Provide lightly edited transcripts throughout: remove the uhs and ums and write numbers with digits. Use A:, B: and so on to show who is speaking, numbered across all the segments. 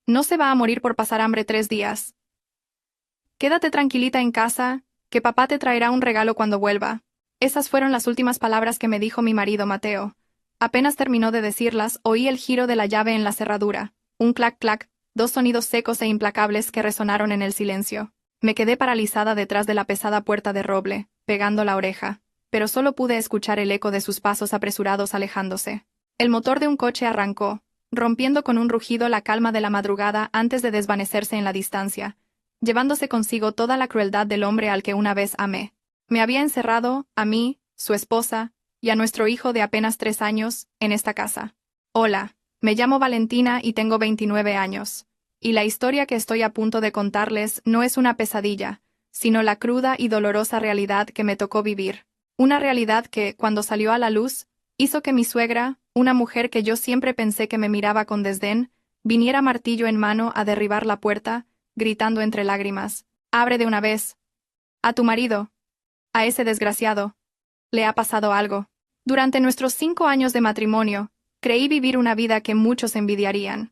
A: No se va a morir por pasar hambre 3 días. Quédate tranquilita en casa, que papá te traerá un regalo cuando vuelva. Esas fueron las últimas palabras que me dijo mi marido Mateo. Apenas terminó de decirlas, oí el giro de la llave en la cerradura, un clac-clac, dos sonidos secos e implacables que resonaron en el silencio. Me quedé paralizada detrás de la pesada puerta de roble, pegando la oreja, pero solo pude escuchar el eco de sus pasos apresurados alejándose. El motor de un coche arrancó, rompiendo con un rugido la calma de la madrugada antes de desvanecerse en la distancia, llevándose consigo toda la crueldad del hombre al que una vez amé. Me había encerrado, a mí, su esposa, y a nuestro hijo de apenas 3 años, en esta casa. Hola, me llamo Valentina y tengo 29 años. Y la historia que estoy a punto de contarles no es una pesadilla, sino la cruda y dolorosa realidad que me tocó vivir. Una realidad que, cuando salió a la luz, hizo que mi suegra, una mujer que yo siempre pensé que me miraba con desdén, viniera martillo en mano a derribar la puerta, gritando entre lágrimas: «Abre de una vez. A tu marido. A ese desgraciado. Le ha pasado algo». Durante nuestros 5 años de matrimonio, creí vivir una vida que muchos envidiarían.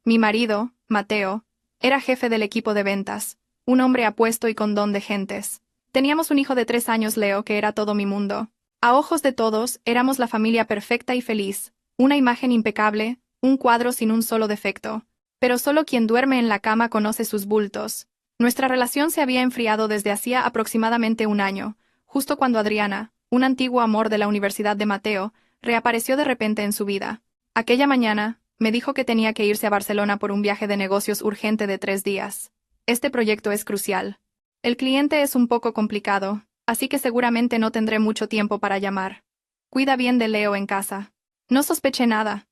A: Mi marido, Mateo, era jefe del equipo de ventas, un hombre apuesto y con don de gentes. Teníamos un hijo de 3 años, Leo, que era todo mi mundo. A ojos de todos, éramos la familia perfecta y feliz, una imagen impecable, un cuadro sin un solo defecto. Pero solo quien duerme en la cama conoce sus bultos. Nuestra relación se había enfriado desde hacía aproximadamente un año, justo cuando Adriana, un antiguo amor de la Universidad de Mateo, reapareció de repente en su vida. Aquella mañana, me dijo que tenía que irse a Barcelona por un viaje de negocios urgente de 3 días. Este proyecto es crucial. El cliente es un poco complicado, así que seguramente no tendré mucho tiempo para llamar. Cuida bien de Leo en casa. No sospeché nada.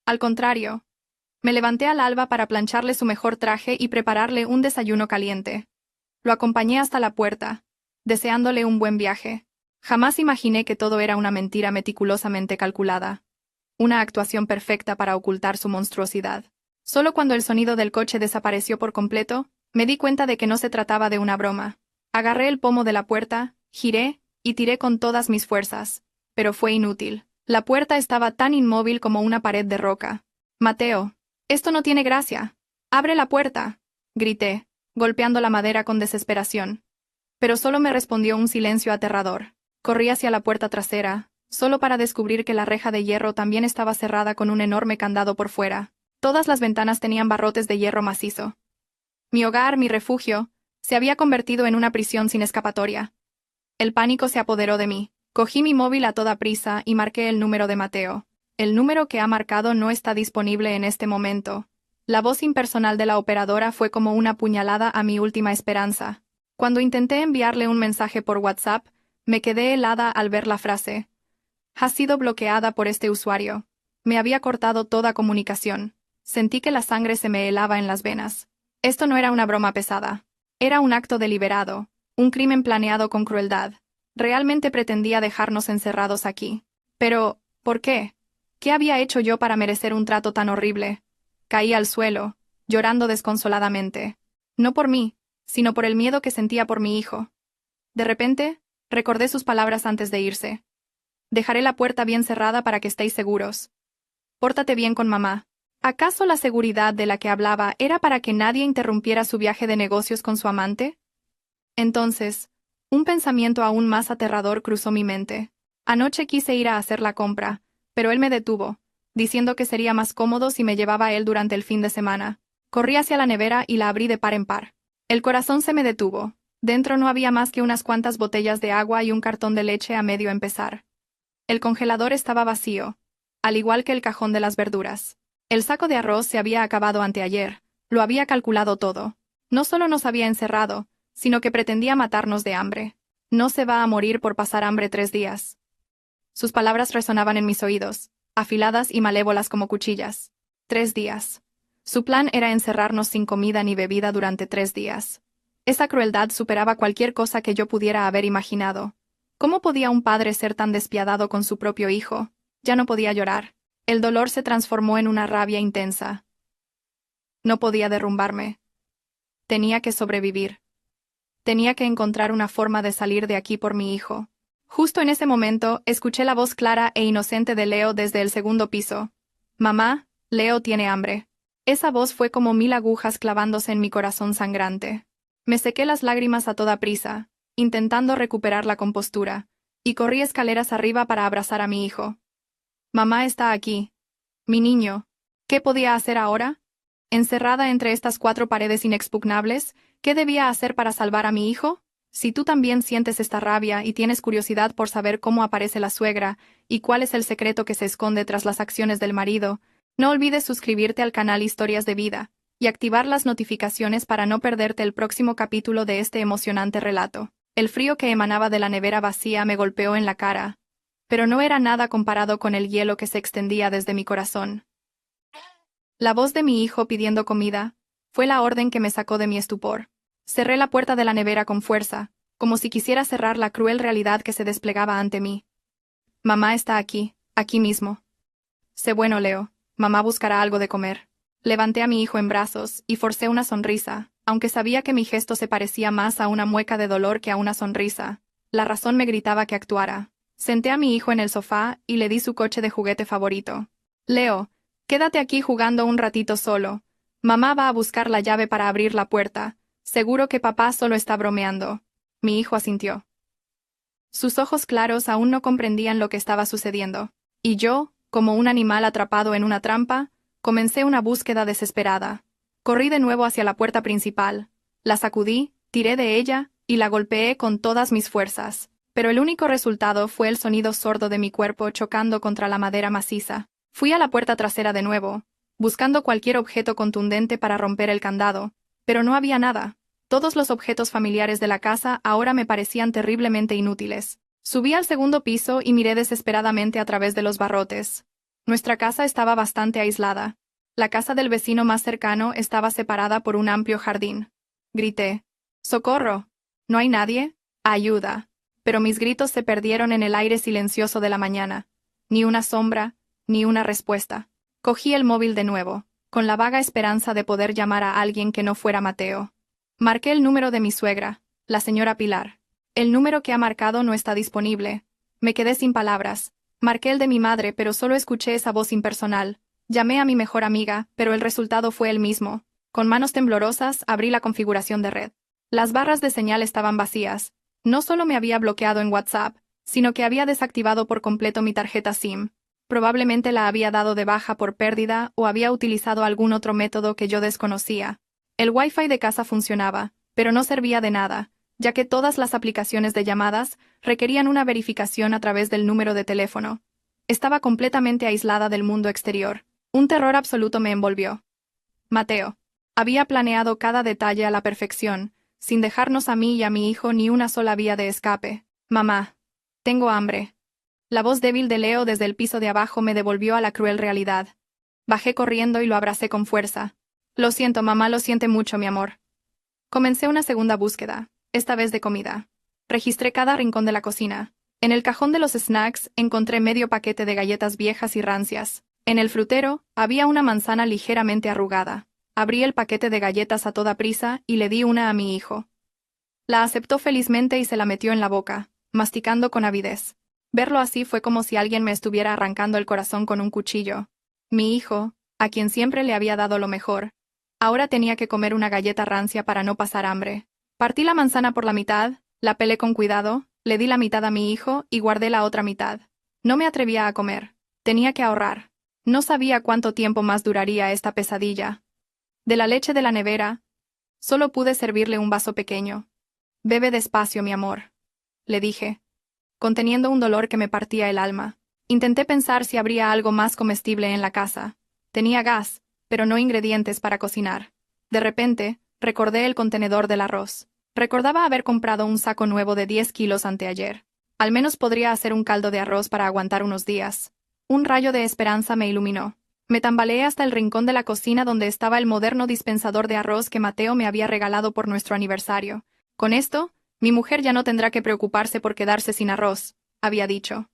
A: Al contrario, me levanté al alba para plancharle su mejor traje y prepararle un desayuno caliente. Lo acompañé hasta la puerta, deseándole un buen viaje. Jamás imaginé que todo era una mentira meticulosamente calculada. Una actuación perfecta para ocultar su monstruosidad. Solo cuando el sonido del coche desapareció por completo, me di cuenta de que no se trataba de una broma. Agarré el pomo de la puerta, giré, y tiré con todas mis fuerzas. Pero fue inútil. La puerta estaba tan inmóvil como una pared de roca. «Mateo, esto no tiene gracia. Abre la puerta», grité, golpeando la madera con desesperación. Pero solo me respondió un silencio aterrador. Corrí hacia la puerta trasera, solo para descubrir que la reja de hierro también estaba cerrada con un enorme candado por fuera. Todas las ventanas tenían barrotes de hierro macizo. Mi hogar, mi refugio, se había convertido en una prisión sin escapatoria. El pánico se apoderó de mí. Cogí mi móvil a toda prisa y marqué el número de Mateo. «El número que ha marcado no está disponible en este momento». La voz impersonal de la operadora fue como una puñalada a mi última esperanza. Cuando intenté enviarle un mensaje por WhatsApp, me quedé helada al ver la frase: «Ha sido bloqueada por este usuario». Me había cortado toda comunicación. Sentí que la sangre se me helaba en las venas. Esto no era una broma pesada. Era un acto deliberado, un crimen planeado con crueldad. Realmente pretendía dejarnos encerrados aquí. Pero, ¿por qué? ¿Qué había hecho yo para merecer un trato tan horrible? Caí al suelo, llorando desconsoladamente. No por mí, sino por el miedo que sentía por mi hijo. De repente, recordé sus palabras antes de irse. «Dejaré la puerta bien cerrada para que estéis seguros. Pórtate bien con mamá». ¿Acaso la seguridad de la que hablaba era para que nadie interrumpiera su viaje de negocios con su amante? Entonces, un pensamiento aún más aterrador cruzó mi mente. Anoche quise ir a hacer la compra, pero él me detuvo, diciendo que sería más cómodo si me llevaba a él durante el fin de semana. Corrí hacia la nevera y la abrí de par en par. El corazón se me detuvo. Dentro no había más que unas cuantas botellas de agua y un cartón de leche a medio empezar. El congelador estaba vacío, al igual que el cajón de las verduras. El saco de arroz se había acabado anteayer. Lo había calculado todo. No solo nos había encerrado, sino que pretendía matarnos de hambre. «No se va a morir por pasar hambre 3 días». Sus palabras resonaban en mis oídos, afiladas y malévolas como cuchillas. 3 días. Su plan era encerrarnos sin comida ni bebida durante 3 días. Esa crueldad superaba cualquier cosa que yo pudiera haber imaginado. ¿Cómo podía un padre ser tan despiadado con su propio hijo? Ya no podía llorar. El dolor se transformó en una rabia intensa. No podía derrumbarme. Tenía que sobrevivir. Tenía que encontrar una forma de salir de aquí por mi hijo. Justo en ese momento, escuché la voz clara e inocente de Leo desde el segundo piso. «Mamá, Leo tiene hambre». Esa voz fue como 1000 agujas clavándose en mi corazón sangrante. Me sequé las lágrimas a toda prisa, intentando recuperar la compostura, y corrí escaleras arriba para abrazar a mi hijo. Mamá está aquí. Mi niño. ¿Qué podía hacer ahora? Encerrada entre estas 4 paredes inexpugnables, ¿qué debía hacer para salvar a mi hijo? Si tú también sientes esta rabia y tienes curiosidad por saber cómo aparece la suegra y cuál es el secreto que se esconde tras las acciones del marido, no olvides suscribirte al canal Historias de Vida y activar las notificaciones para no perderte el próximo capítulo de este emocionante relato. El frío que emanaba de la nevera vacía me golpeó en la cara, pero no era nada comparado con el hielo que se extendía desde mi corazón. La voz de mi hijo pidiendo comida fue la orden que me sacó de mi estupor. Cerré la puerta de la nevera con fuerza, como si quisiera cerrar la cruel realidad que se desplegaba ante mí. Mamá está aquí mismo. Sé bueno, Leo. Mamá buscará algo de comer. Levanté a mi hijo en brazos y forcé una sonrisa, aunque sabía que mi gesto se parecía más a una mueca de dolor que a una sonrisa. La razón me gritaba que actuara. Senté a mi hijo en el sofá y le di su coche de juguete favorito. Leo, quédate aquí jugando un ratito solo. Mamá va a buscar la llave para abrir la puerta. Seguro que papá solo está bromeando. Mi hijo asintió. Sus ojos claros aún no comprendían lo que estaba sucediendo. Y yo, como un animal atrapado en una trampa, comencé una búsqueda desesperada. Corrí de nuevo hacia la puerta principal. La sacudí, tiré de ella, y la golpeé con todas mis fuerzas. Pero el único resultado fue el sonido sordo de mi cuerpo chocando contra la madera maciza. Fui a la puerta trasera de nuevo, buscando cualquier objeto contundente para romper el candado, pero no había nada. Todos los objetos familiares de la casa ahora me parecían terriblemente inútiles. Subí al segundo piso y miré desesperadamente a través de los barrotes. Nuestra casa estaba bastante aislada. La casa del vecino más cercano estaba separada por un amplio jardín. Grité. ¡Socorro! ¿No hay nadie? ¡Ayuda! Pero mis gritos se perdieron en el aire silencioso de la mañana. Ni una sombra, ni una respuesta. Cogí el móvil de nuevo, con la vaga esperanza de poder llamar a alguien que no fuera Mateo. Marqué el número de mi suegra, la señora Pilar. El número que ha marcado no está disponible. Me quedé sin palabras. Marqué el de mi madre, pero solo escuché esa voz impersonal. Llamé a mi mejor amiga, pero el resultado fue el mismo. Con manos temblorosas, abrí la configuración de red. Las barras de señal estaban vacías. No solo me había bloqueado en WhatsApp, sino que había desactivado por completo mi tarjeta SIM. Probablemente la había dado de baja por pérdida o había utilizado algún otro método que yo desconocía. El Wi-Fi de casa funcionaba, pero no servía de nada, ya que todas las aplicaciones de llamadas requerían una verificación a través del número de teléfono. Estaba completamente aislada del mundo exterior. Un terror absoluto me envolvió. Mateo. Había planeado cada detalle a la perfección, sin dejarnos a mí y a mi hijo ni una sola vía de escape. Mamá. Tengo hambre. La voz débil de Leo desde el piso de abajo me devolvió a la cruel realidad. Bajé corriendo y lo abracé con fuerza. Lo siento, mamá, lo siente mucho, mi amor. Comencé una segunda búsqueda, esta vez de comida. Registré cada rincón de la cocina. En el cajón de los snacks encontré medio paquete de galletas viejas y rancias. En el frutero había una manzana ligeramente arrugada. Abrí el paquete de galletas a toda prisa y le di una a mi hijo. La aceptó felizmente y se la metió en la boca, masticando con avidez. Verlo así fue como si alguien me estuviera arrancando el corazón con un cuchillo. Mi hijo, a quien siempre le había dado lo mejor, ahora tenía que comer una galleta rancia para no pasar hambre. Partí la manzana por la mitad, la pelé con cuidado, le di la mitad a mi hijo y guardé la otra mitad. No me atrevía a comer. Tenía que ahorrar. No sabía cuánto tiempo más duraría esta pesadilla. De la leche de la nevera, solo pude servirle un vaso pequeño. Bebe despacio, mi amor, le dije, conteniendo un dolor que me partía el alma. Intenté pensar si habría algo más comestible en la casa. Tenía gas, pero no ingredientes para cocinar. De repente, recordé el contenedor del arroz. Recordaba haber comprado un saco nuevo de 10 kilos anteayer. Al menos podría hacer un caldo de arroz para aguantar unos días. Un rayo de esperanza me iluminó. Me tambaleé hasta el rincón de la cocina donde estaba el moderno dispensador de arroz que Mateo me había regalado por nuestro aniversario. Con esto, mi mujer ya no tendrá que preocuparse por quedarse sin arroz, había dicho.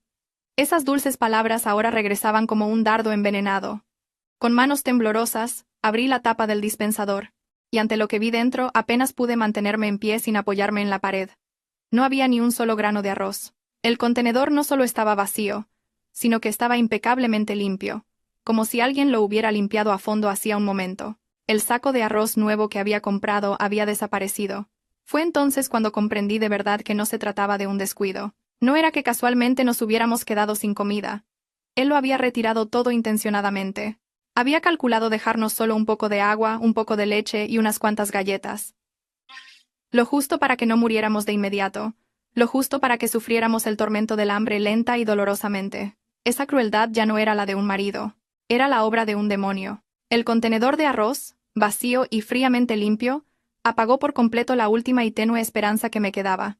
A: Esas dulces palabras ahora regresaban como un dardo envenenado. Con manos temblorosas, abrí la tapa del dispensador, y ante lo que vi dentro apenas pude mantenerme en pie sin apoyarme en la pared. No había ni un solo grano de arroz. El contenedor no solo estaba vacío, sino que estaba impecablemente limpio, como si alguien lo hubiera limpiado a fondo hacía un momento. El saco de arroz nuevo que había comprado había desaparecido. Fue entonces cuando comprendí de verdad que no se trataba de un descuido. No era que casualmente nos hubiéramos quedado sin comida. Él lo había retirado todo intencionadamente. Había calculado dejarnos solo un poco de agua, un poco de leche y unas cuantas galletas. Lo justo para que no muriéramos de inmediato. Lo justo para que sufriéramos el tormento del hambre lenta y dolorosamente. Esa crueldad ya no era la de un marido. Era la obra de un demonio. El contenedor de arroz, vacío y fríamente limpio, apagó por completo la última y tenue esperanza que me quedaba.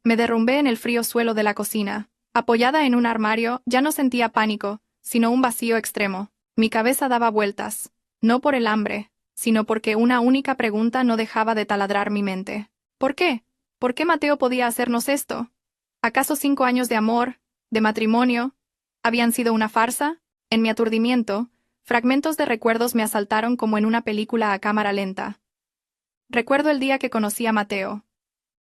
A: Me derrumbé en el frío suelo de la cocina. Apoyada en un armario, ya no sentía pánico, sino un vacío extremo. Mi cabeza daba vueltas, no por el hambre, sino porque una única pregunta no dejaba de taladrar mi mente. ¿Por qué? ¿Por qué Mateo podía hacernos esto? ¿Acaso 5 años de amor, de matrimonio, habían sido una farsa? En mi aturdimiento, fragmentos de recuerdos me asaltaron como en una película a cámara lenta. Recuerdo el día que conocí a Mateo.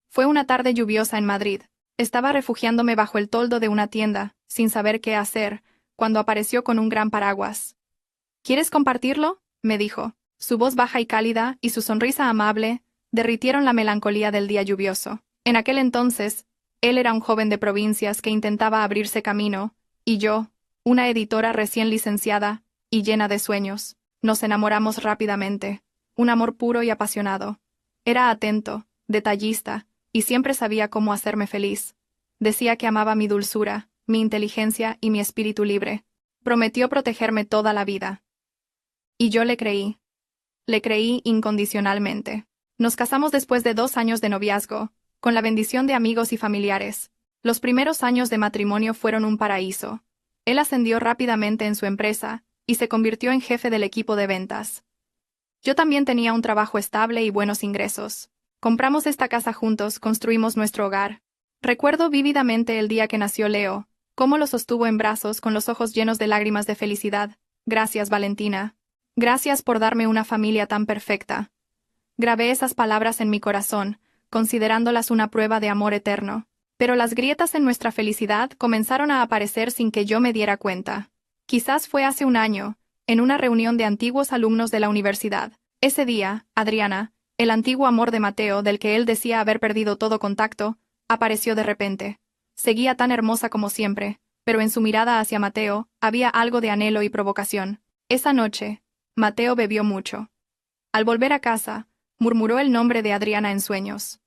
A: Fue una tarde lluviosa en Madrid. Estaba refugiándome bajo el toldo de una tienda, sin saber qué hacer, cuando apareció con un gran paraguas. ¿Quieres compartirlo?, me dijo. Su voz baja y cálida, y su sonrisa amable, derritieron la melancolía del día lluvioso. En aquel entonces, él era un joven de provincias que intentaba abrirse camino, y yo, una editora recién licenciada, y llena de sueños. Nos enamoramos rápidamente. Un amor puro y apasionado. Era atento, detallista, y siempre sabía cómo hacerme feliz. Decía que amaba mi dulzura, mi inteligencia y mi espíritu libre. Prometió protegerme toda la vida. Y yo le creí. Le creí incondicionalmente. Nos casamos después de 2 años de noviazgo, con la bendición de amigos y familiares. Los primeros años de matrimonio fueron un paraíso. Él ascendió rápidamente en su empresa, y se convirtió en jefe del equipo de ventas. Yo también tenía un trabajo estable y buenos ingresos. Compramos esta casa juntos, construimos nuestro hogar. Recuerdo vívidamente el día que nació Leo, cómo lo sostuvo en brazos con los ojos llenos de lágrimas de felicidad. Gracias, Valentina. Gracias por darme una familia tan perfecta. Grabé esas palabras en mi corazón, considerándolas una prueba de amor eterno. Pero las grietas en nuestra felicidad comenzaron a aparecer sin que yo me diera cuenta. Quizás fue hace un año, en una reunión de antiguos alumnos de la universidad. Ese día, Adriana, el antiguo amor de Mateo del que él decía haber perdido todo contacto, apareció de repente. Seguía tan hermosa como siempre, pero en su mirada hacia Mateo había algo de anhelo y provocación. Esa noche, Mateo bebió mucho. Al volver a casa, murmuró el nombre de Adriana en sueños.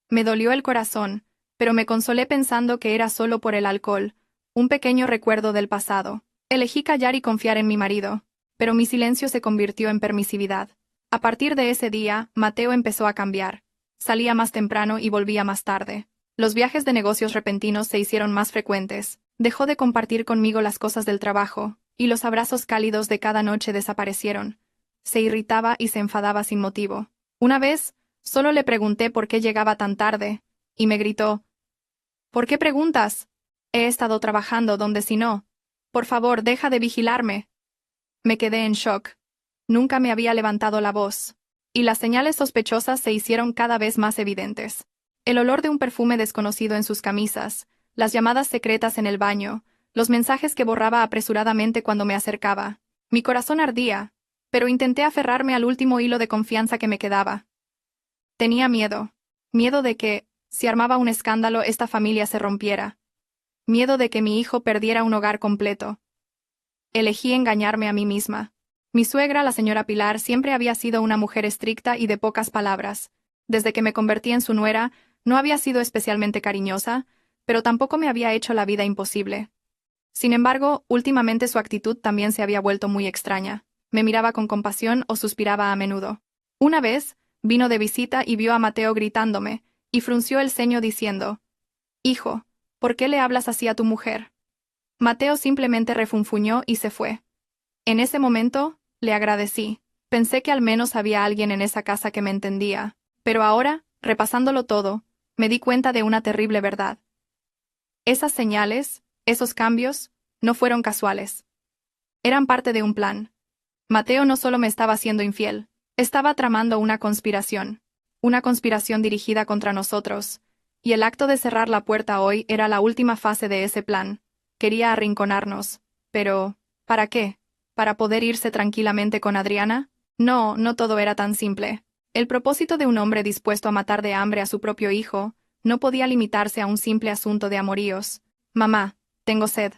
A: Me dolió el corazón, pero me consolé pensando que era solo por el alcohol, un pequeño recuerdo del pasado. Elegí callar y confiar en mi marido, pero mi silencio se convirtió en permisividad. A partir de ese día, Mateo empezó a cambiar. Salía más temprano y volvía más tarde. Los viajes de negocios repentinos se hicieron más frecuentes. Dejó de compartir conmigo las cosas del trabajo, y los abrazos cálidos de cada noche desaparecieron. Se irritaba y se enfadaba sin motivo. Una vez, solo le pregunté por qué llegaba tan tarde, y me gritó: ¿por qué preguntas? He estado trabajando donde si no. Por favor, deja de vigilarme. Me quedé en shock. Nunca me había levantado la voz, y las señales sospechosas se hicieron cada vez más evidentes. El olor de un perfume desconocido en sus camisas, las llamadas secretas en el baño, los mensajes que borraba apresuradamente cuando me acercaba. Mi corazón ardía, pero intenté aferrarme al último hilo de confianza que me quedaba. Tenía miedo. Miedo de que, si armaba un escándalo, esta familia se rompiera. Miedo de que mi hijo perdiera un hogar completo. Elegí engañarme a mí misma. Mi suegra, la señora Pilar, siempre había sido una mujer estricta y de pocas palabras. Desde que me convertí en su nuera, no había sido especialmente cariñosa, pero tampoco me había hecho la vida imposible. Sin embargo, últimamente su actitud también se había vuelto muy extraña. Me miraba con compasión o suspiraba a menudo. Una vez, vino de visita y vio a Mateo gritándome, y frunció el ceño diciendo: «Hijo, ¿por qué le hablas así a tu mujer?». Mateo simplemente refunfuñó y se fue. En ese momento, le agradecí. Pensé que al menos había alguien en esa casa que me entendía. Pero ahora, repasándolo todo, me di cuenta de una terrible verdad. Esas señales, esos cambios, no fueron casuales. Eran parte de un plan. Mateo no solo me estaba siendo infiel, estaba tramando una conspiración dirigida contra nosotros, y el acto de cerrar la puerta hoy era la última fase de ese plan. Quería arrinconarnos, pero ¿Para qué? ¿Para poder irse tranquilamente con Adriana? No, no todo era tan simple. El propósito de un hombre dispuesto a matar de hambre a su propio hijo no podía limitarse a un simple asunto de amoríos. Mamá, tengo sed.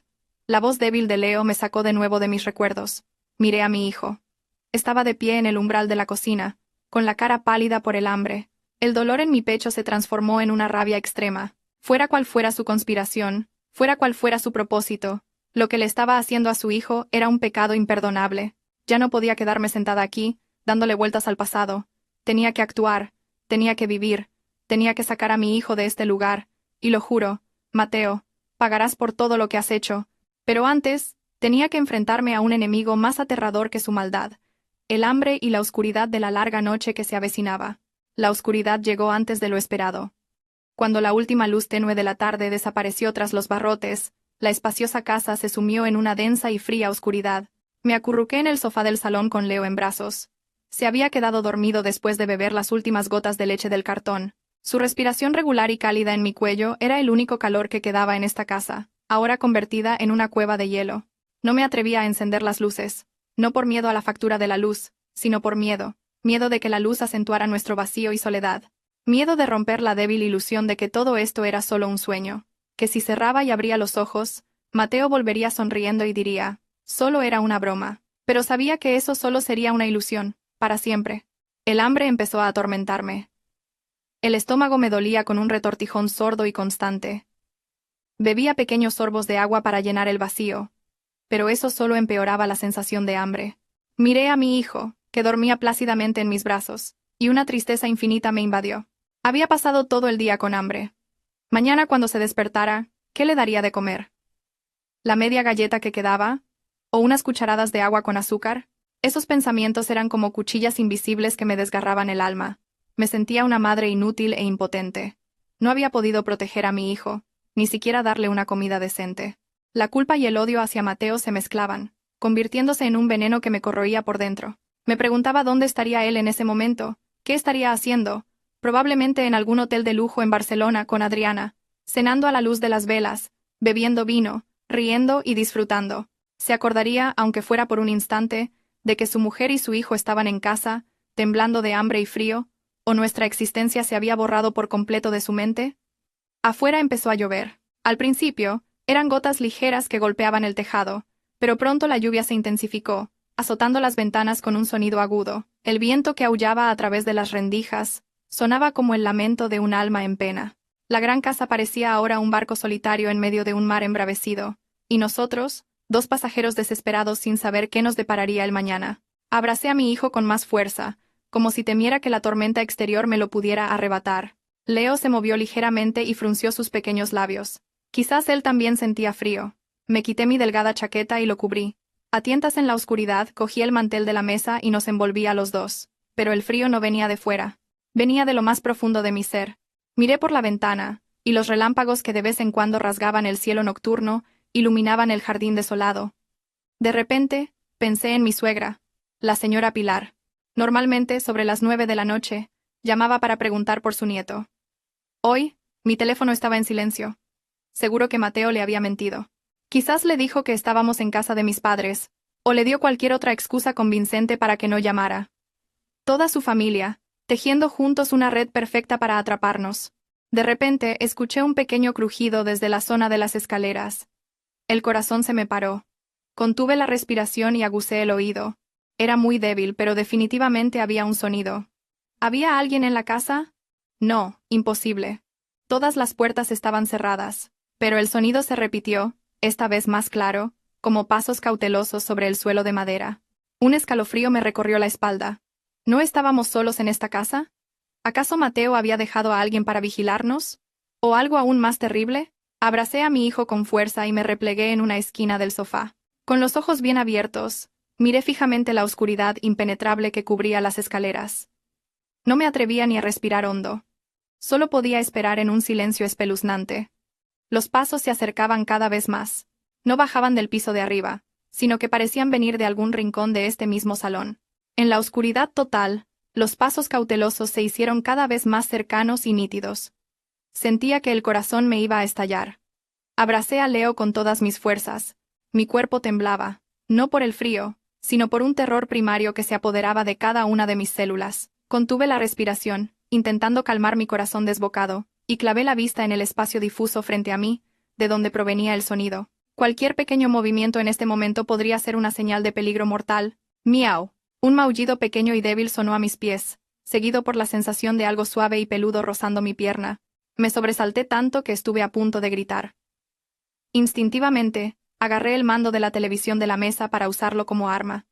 A: La voz débil de Leo me sacó de nuevo de mis recuerdos. Miré a mi hijo. Estaba de pie en el umbral de la cocina, con la cara pálida por el hambre. El dolor en mi pecho se transformó en una rabia extrema. Fuera cual fuera su conspiración, fuera cual fuera su propósito, lo que le estaba haciendo a su hijo era un pecado imperdonable. Ya no podía quedarme sentada aquí, dándole vueltas al pasado. Tenía que actuar, tenía que vivir, tenía que sacar a mi hijo de este lugar, y lo juro, Mateo, pagarás por todo lo que has hecho. Pero antes, tenía que enfrentarme a un enemigo más aterrador que su maldad, el hambre y la oscuridad de la larga noche que se avecinaba. La oscuridad llegó antes de lo esperado. Cuando la última luz tenue de la tarde desapareció tras los barrotes, la espaciosa casa se sumió en una densa y fría oscuridad. Me acurruqué en el sofá del salón con Leo en brazos. Se había quedado dormido después de beber las últimas gotas de leche del cartón. Su respiración regular y cálida en mi cuello era el único calor que quedaba en esta casa, ahora convertida en una cueva de hielo. No me atrevía a encender las luces, no por miedo a la factura de la luz, sino por miedo de que la luz acentuara nuestro vacío y soledad. Miedo de romper la débil ilusión de que todo esto era solo un sueño, que si cerraba y abría los ojos, Mateo volvería sonriendo y diría, solo era una broma. Pero sabía que eso solo sería una ilusión, para siempre. El hambre empezó a atormentarme. El estómago me dolía con un retortijón sordo y constante. Bebía pequeños sorbos de agua para llenar el vacío, pero eso solo empeoraba la sensación de hambre. Miré a mi hijo, que dormía plácidamente en mis brazos, y una tristeza infinita me invadió. Había pasado todo el día con hambre. Mañana cuando se despertara, ¿qué le daría de comer? ¿La media galleta que quedaba? ¿O unas cucharadas de agua con azúcar? Esos pensamientos eran como cuchillas invisibles que me desgarraban el alma. Me sentía una madre inútil e impotente. No había podido proteger a mi hijo, ni siquiera darle una comida decente. La culpa y el odio hacia Mateo se mezclaban, convirtiéndose en un veneno que me corroía por dentro. Me preguntaba dónde estaría él en ese momento, qué estaría haciendo, probablemente en algún hotel de lujo en Barcelona con Adriana, cenando a la luz de las velas, bebiendo vino, riendo y disfrutando. Se acordaría, aunque fuera por un instante, de que su mujer y su hijo estaban en casa, temblando de hambre y frío, o nuestra existencia se había borrado por completo de su mente. Afuera empezó a llover. Al principio, eran gotas ligeras que golpeaban el tejado, pero pronto la lluvia se intensificó, azotando las ventanas con un sonido agudo. El viento que aullaba a través de las rendijas sonaba como el lamento de un alma en pena. La gran casa parecía ahora un barco solitario en medio de un mar embravecido, y nosotros, dos pasajeros desesperados sin saber qué nos depararía el mañana. Abracé a mi hijo con más fuerza, como si temiera que la tormenta exterior me lo pudiera arrebatar. Leo se movió ligeramente y frunció sus pequeños labios. Quizás él también sentía frío. Me quité mi delgada chaqueta y lo cubrí. A tientas en la oscuridad, cogí el mantel de la mesa y nos envolví a los dos. Pero el frío no venía de fuera. Venía de lo más profundo de mi ser. Miré por la ventana, y los relámpagos que de vez en cuando rasgaban el cielo nocturno, iluminaban el jardín desolado. De repente, pensé en mi suegra, la señora Pilar. Normalmente, sobre las 9 de la noche, llamaba para preguntar por su nieto. Hoy, mi teléfono estaba en silencio. Seguro que Mateo le había mentido. Quizás le dijo que estábamos en casa de mis padres, o le dio cualquier otra excusa convincente para que no llamara. Toda su familia, tejiendo juntos una red perfecta para atraparnos. De repente, escuché un pequeño crujido desde la zona de las escaleras. El corazón se me paró. Contuve la respiración y aguzé el oído. Era muy débil, pero definitivamente había un sonido. ¿Había alguien en la casa? No, imposible. Todas las puertas estaban cerradas, pero el sonido se repitió, esta vez más claro, como pasos cautelosos sobre el suelo de madera. Un escalofrío me recorrió la espalda. ¿No estábamos solos en esta casa? ¿Acaso Mateo había dejado a alguien para vigilarnos? ¿O algo aún más terrible? Abracé a mi hijo con fuerza y me replegué en una esquina del sofá. Con los ojos bien abiertos, miré fijamente la oscuridad impenetrable que cubría las escaleras. No me atrevía ni a respirar hondo. Solo podía esperar en un silencio espeluznante. Los pasos se acercaban cada vez más. No bajaban del piso de arriba, sino que parecían venir de algún rincón de este mismo salón. En la oscuridad total, los pasos cautelosos se hicieron cada vez más cercanos y nítidos. Sentía que el corazón me iba a estallar. Abracé a Leo con todas mis fuerzas. Mi cuerpo temblaba. No por el frío, sino por un terror primario que se apoderaba de cada una de mis células. Contuve la respiración, intentando calmar mi corazón desbocado, y clavé la vista en el espacio difuso frente a mí, de donde provenía el sonido. Cualquier pequeño movimiento en este momento podría ser una señal de peligro mortal. ¡Miau! Un maullido pequeño y débil sonó a mis pies, seguido por la sensación de algo suave y peludo rozando mi pierna. Me sobresalté tanto que estuve a punto de gritar. Instintivamente, agarré el mando de la televisión de la mesa para usarlo como arma.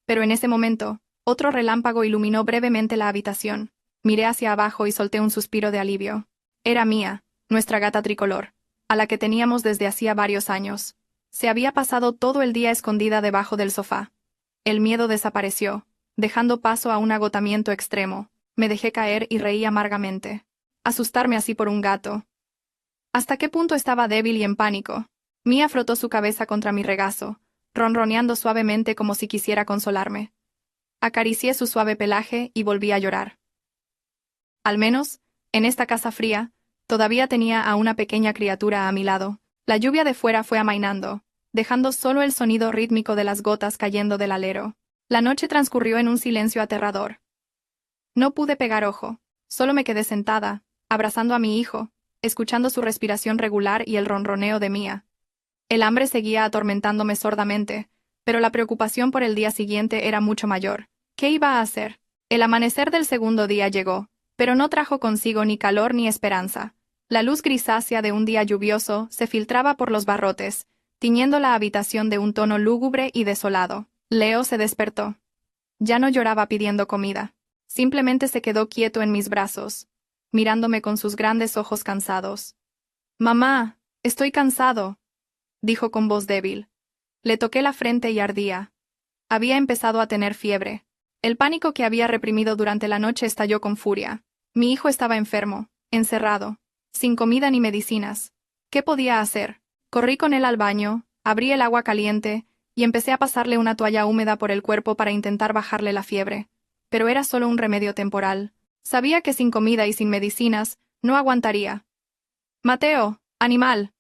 A: Pero en ese momento, otro relámpago iluminó brevemente la habitación. Miré hacia abajo y solté un suspiro de alivio. Era Mía, nuestra gata tricolor, a la que teníamos desde hacía varios años. Se había pasado todo el día escondida debajo del sofá. El miedo desapareció, dejando paso a un agotamiento extremo. Me dejé caer y reí amargamente. Asustarme así por un gato. ¿Hasta qué punto estaba débil y en pánico? Mía frotó su cabeza contra mi regazo, ronroneando suavemente como si quisiera consolarme. Acaricié su suave pelaje y volví a llorar. Al menos, en esta casa fría, todavía tenía a una pequeña criatura a mi lado. La lluvia de fuera fue amainando, dejando solo el sonido rítmico de las gotas cayendo del alero. La noche transcurrió en un silencio aterrador. No pude pegar ojo, solo me quedé sentada, abrazando a mi hijo, escuchando su respiración regular y el ronroneo de Mía. El hambre seguía atormentándome sordamente, pero la preocupación por el día siguiente era mucho mayor. ¿Qué iba a hacer? El amanecer del segundo día llegó, pero no trajo consigo ni calor ni esperanza. La luz grisácea de un día lluvioso se filtraba por los barrotes, tiñendo la habitación de un tono lúgubre y desolado. Leo se despertó. Ya no lloraba pidiendo comida. Simplemente se quedó quieto en mis brazos, mirándome con sus grandes ojos cansados. «Mamá, estoy cansado», dijo con voz débil. Le toqué la frente y ardía. Había empezado a tener fiebre. El pánico que había reprimido durante la noche estalló con furia. Mi hijo estaba enfermo, encerrado, sin comida ni medicinas. ¿Qué podía hacer? Corrí con él al baño, abrí el agua caliente y empecé a pasarle una toalla húmeda por el cuerpo para intentar bajarle la fiebre. Pero era solo un remedio temporal. Sabía que sin comida y sin medicinas no aguantaría. «Mateo, animal,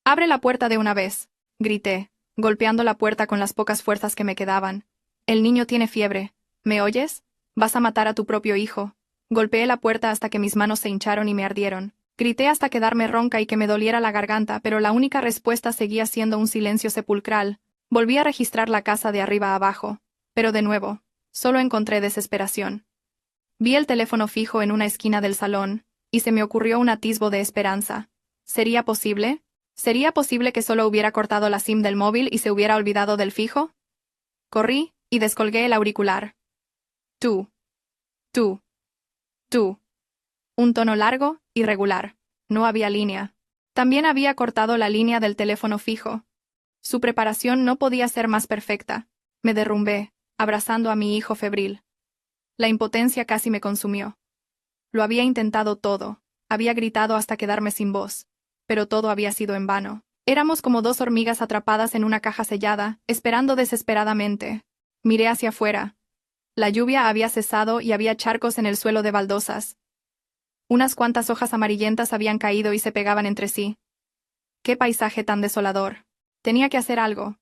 A: abre la puerta de una vez», grité, golpeando la puerta con las pocas fuerzas que me quedaban. «El niño tiene fiebre. ¿Me oyes? Vas a matar a tu propio hijo». Golpeé la puerta hasta que mis manos se hincharon y me ardieron. Grité hasta quedarme ronca y que me doliera la garganta, pero la única respuesta seguía siendo un silencio sepulcral. Volví a registrar la casa de arriba a abajo, pero de nuevo, solo encontré desesperación. Vi el teléfono fijo en una esquina del salón, y se me ocurrió un atisbo de esperanza. ¿Sería posible? ¿Sería posible que solo hubiera cortado la SIM del móvil y se hubiera olvidado del fijo? Corrí, y descolgué el auricular. Tú. Un tono largo, irregular. No había línea. También había cortado la línea del teléfono fijo. Su preparación no podía ser más perfecta. Me derrumbé, abrazando a mi hijo febril. La impotencia casi me consumió. Lo había intentado todo, había gritado hasta quedarme sin voz, pero todo había sido en vano. Éramos como dos hormigas atrapadas en una caja sellada, esperando desesperadamente. Miré hacia afuera. La lluvia había cesado y había charcos en el suelo de baldosas. Unas cuantas hojas amarillentas habían caído y se pegaban entre sí. ¡Qué paisaje tan desolador! Tenía que hacer algo.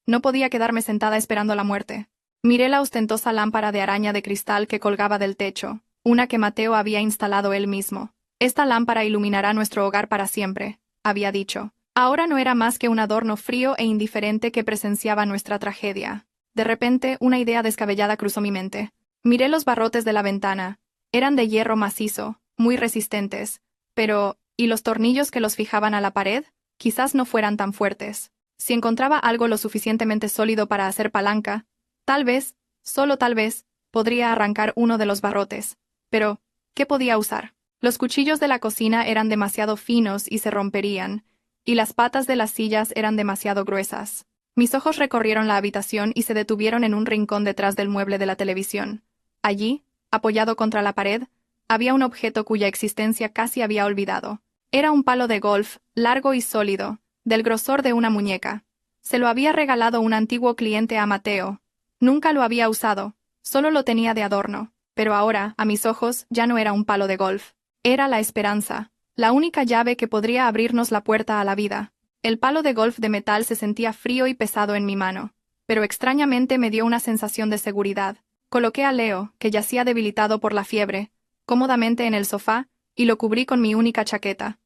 A: No podía quedarme sentada esperando la muerte. Miré la ostentosa lámpara de araña de cristal que colgaba del techo, una que Mateo había instalado él mismo. «Esta lámpara iluminará nuestro hogar para siempre», había dicho. Ahora no era más que un adorno frío e indiferente que presenciaba nuestra tragedia. De repente, una idea descabellada cruzó mi mente. Miré los barrotes de la ventana. Eran de hierro macizo, muy resistentes. Pero, ¿y los tornillos que los fijaban a la pared? Quizás no fueran tan fuertes. Si encontraba algo lo suficientemente sólido para hacer palanca, tal vez, solo tal vez, podría arrancar uno de los barrotes. Pero, ¿qué podía usar? Los cuchillos de la cocina eran demasiado finos y se romperían, y las patas de las sillas eran demasiado gruesas. Mis ojos recorrieron la habitación y se detuvieron en un rincón detrás del mueble de la televisión. Allí, apoyado contra la pared, había un objeto cuya existencia casi había olvidado. Era un palo de golf, largo y sólido, del grosor de una muñeca. Se lo había regalado un antiguo cliente a Mateo. Nunca lo había usado, solo lo tenía de adorno, pero ahora, a mis ojos, ya no era un palo de golf. Era la esperanza, la única llave que podría abrirnos la puerta a la vida. El palo de golf de metal se sentía frío y pesado en mi mano. pero extrañamente me dio una sensación de seguridad. Coloqué a Leo, que yacía debilitado por la fiebre, cómodamente en el sofá, y lo cubrí con mi única chaqueta.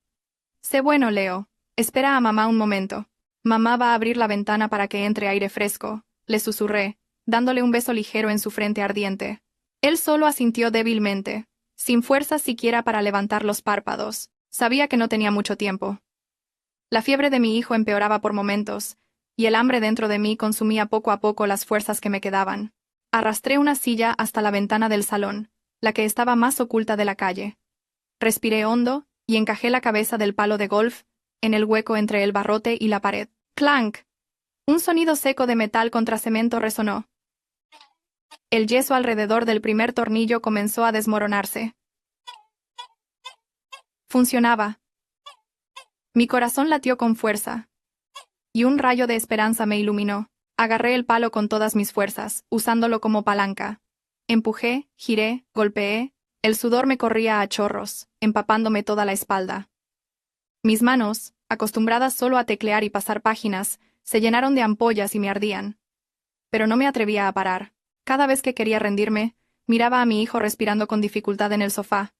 A: Sé bueno, Leo. Espera a mamá un momento. Mamá va a abrir la ventana para que entre aire fresco, le susurré, dándole un beso ligero en su frente ardiente. Él solo asintió débilmente, sin fuerzas siquiera para levantar los párpados. Sabía que no tenía mucho tiempo. La fiebre de mi hijo empeoraba por momentos, y el hambre dentro de mí consumía poco a poco las fuerzas que me quedaban. Arrastré una silla hasta la ventana del salón, la que estaba más oculta de la calle. Respiré hondo, y encajé la cabeza del palo de golf en el hueco entre el barrote y la pared. ¡Clank! Un sonido seco de metal contra cemento resonó. El yeso alrededor del primer tornillo comenzó a desmoronarse. Funcionaba. Mi corazón latió con fuerza. Y un rayo de esperanza me iluminó. Agarré el palo con todas mis fuerzas, usándolo como palanca. Empujé, giré, golpeé. El sudor me corría a chorros, empapándome toda la espalda. Mis manos, acostumbradas solo a teclear y pasar páginas, se llenaron de ampollas y me ardían. Pero no me atrevía a parar. Cada vez que quería rendirme, miraba a mi hijo respirando con dificultad en el sofá.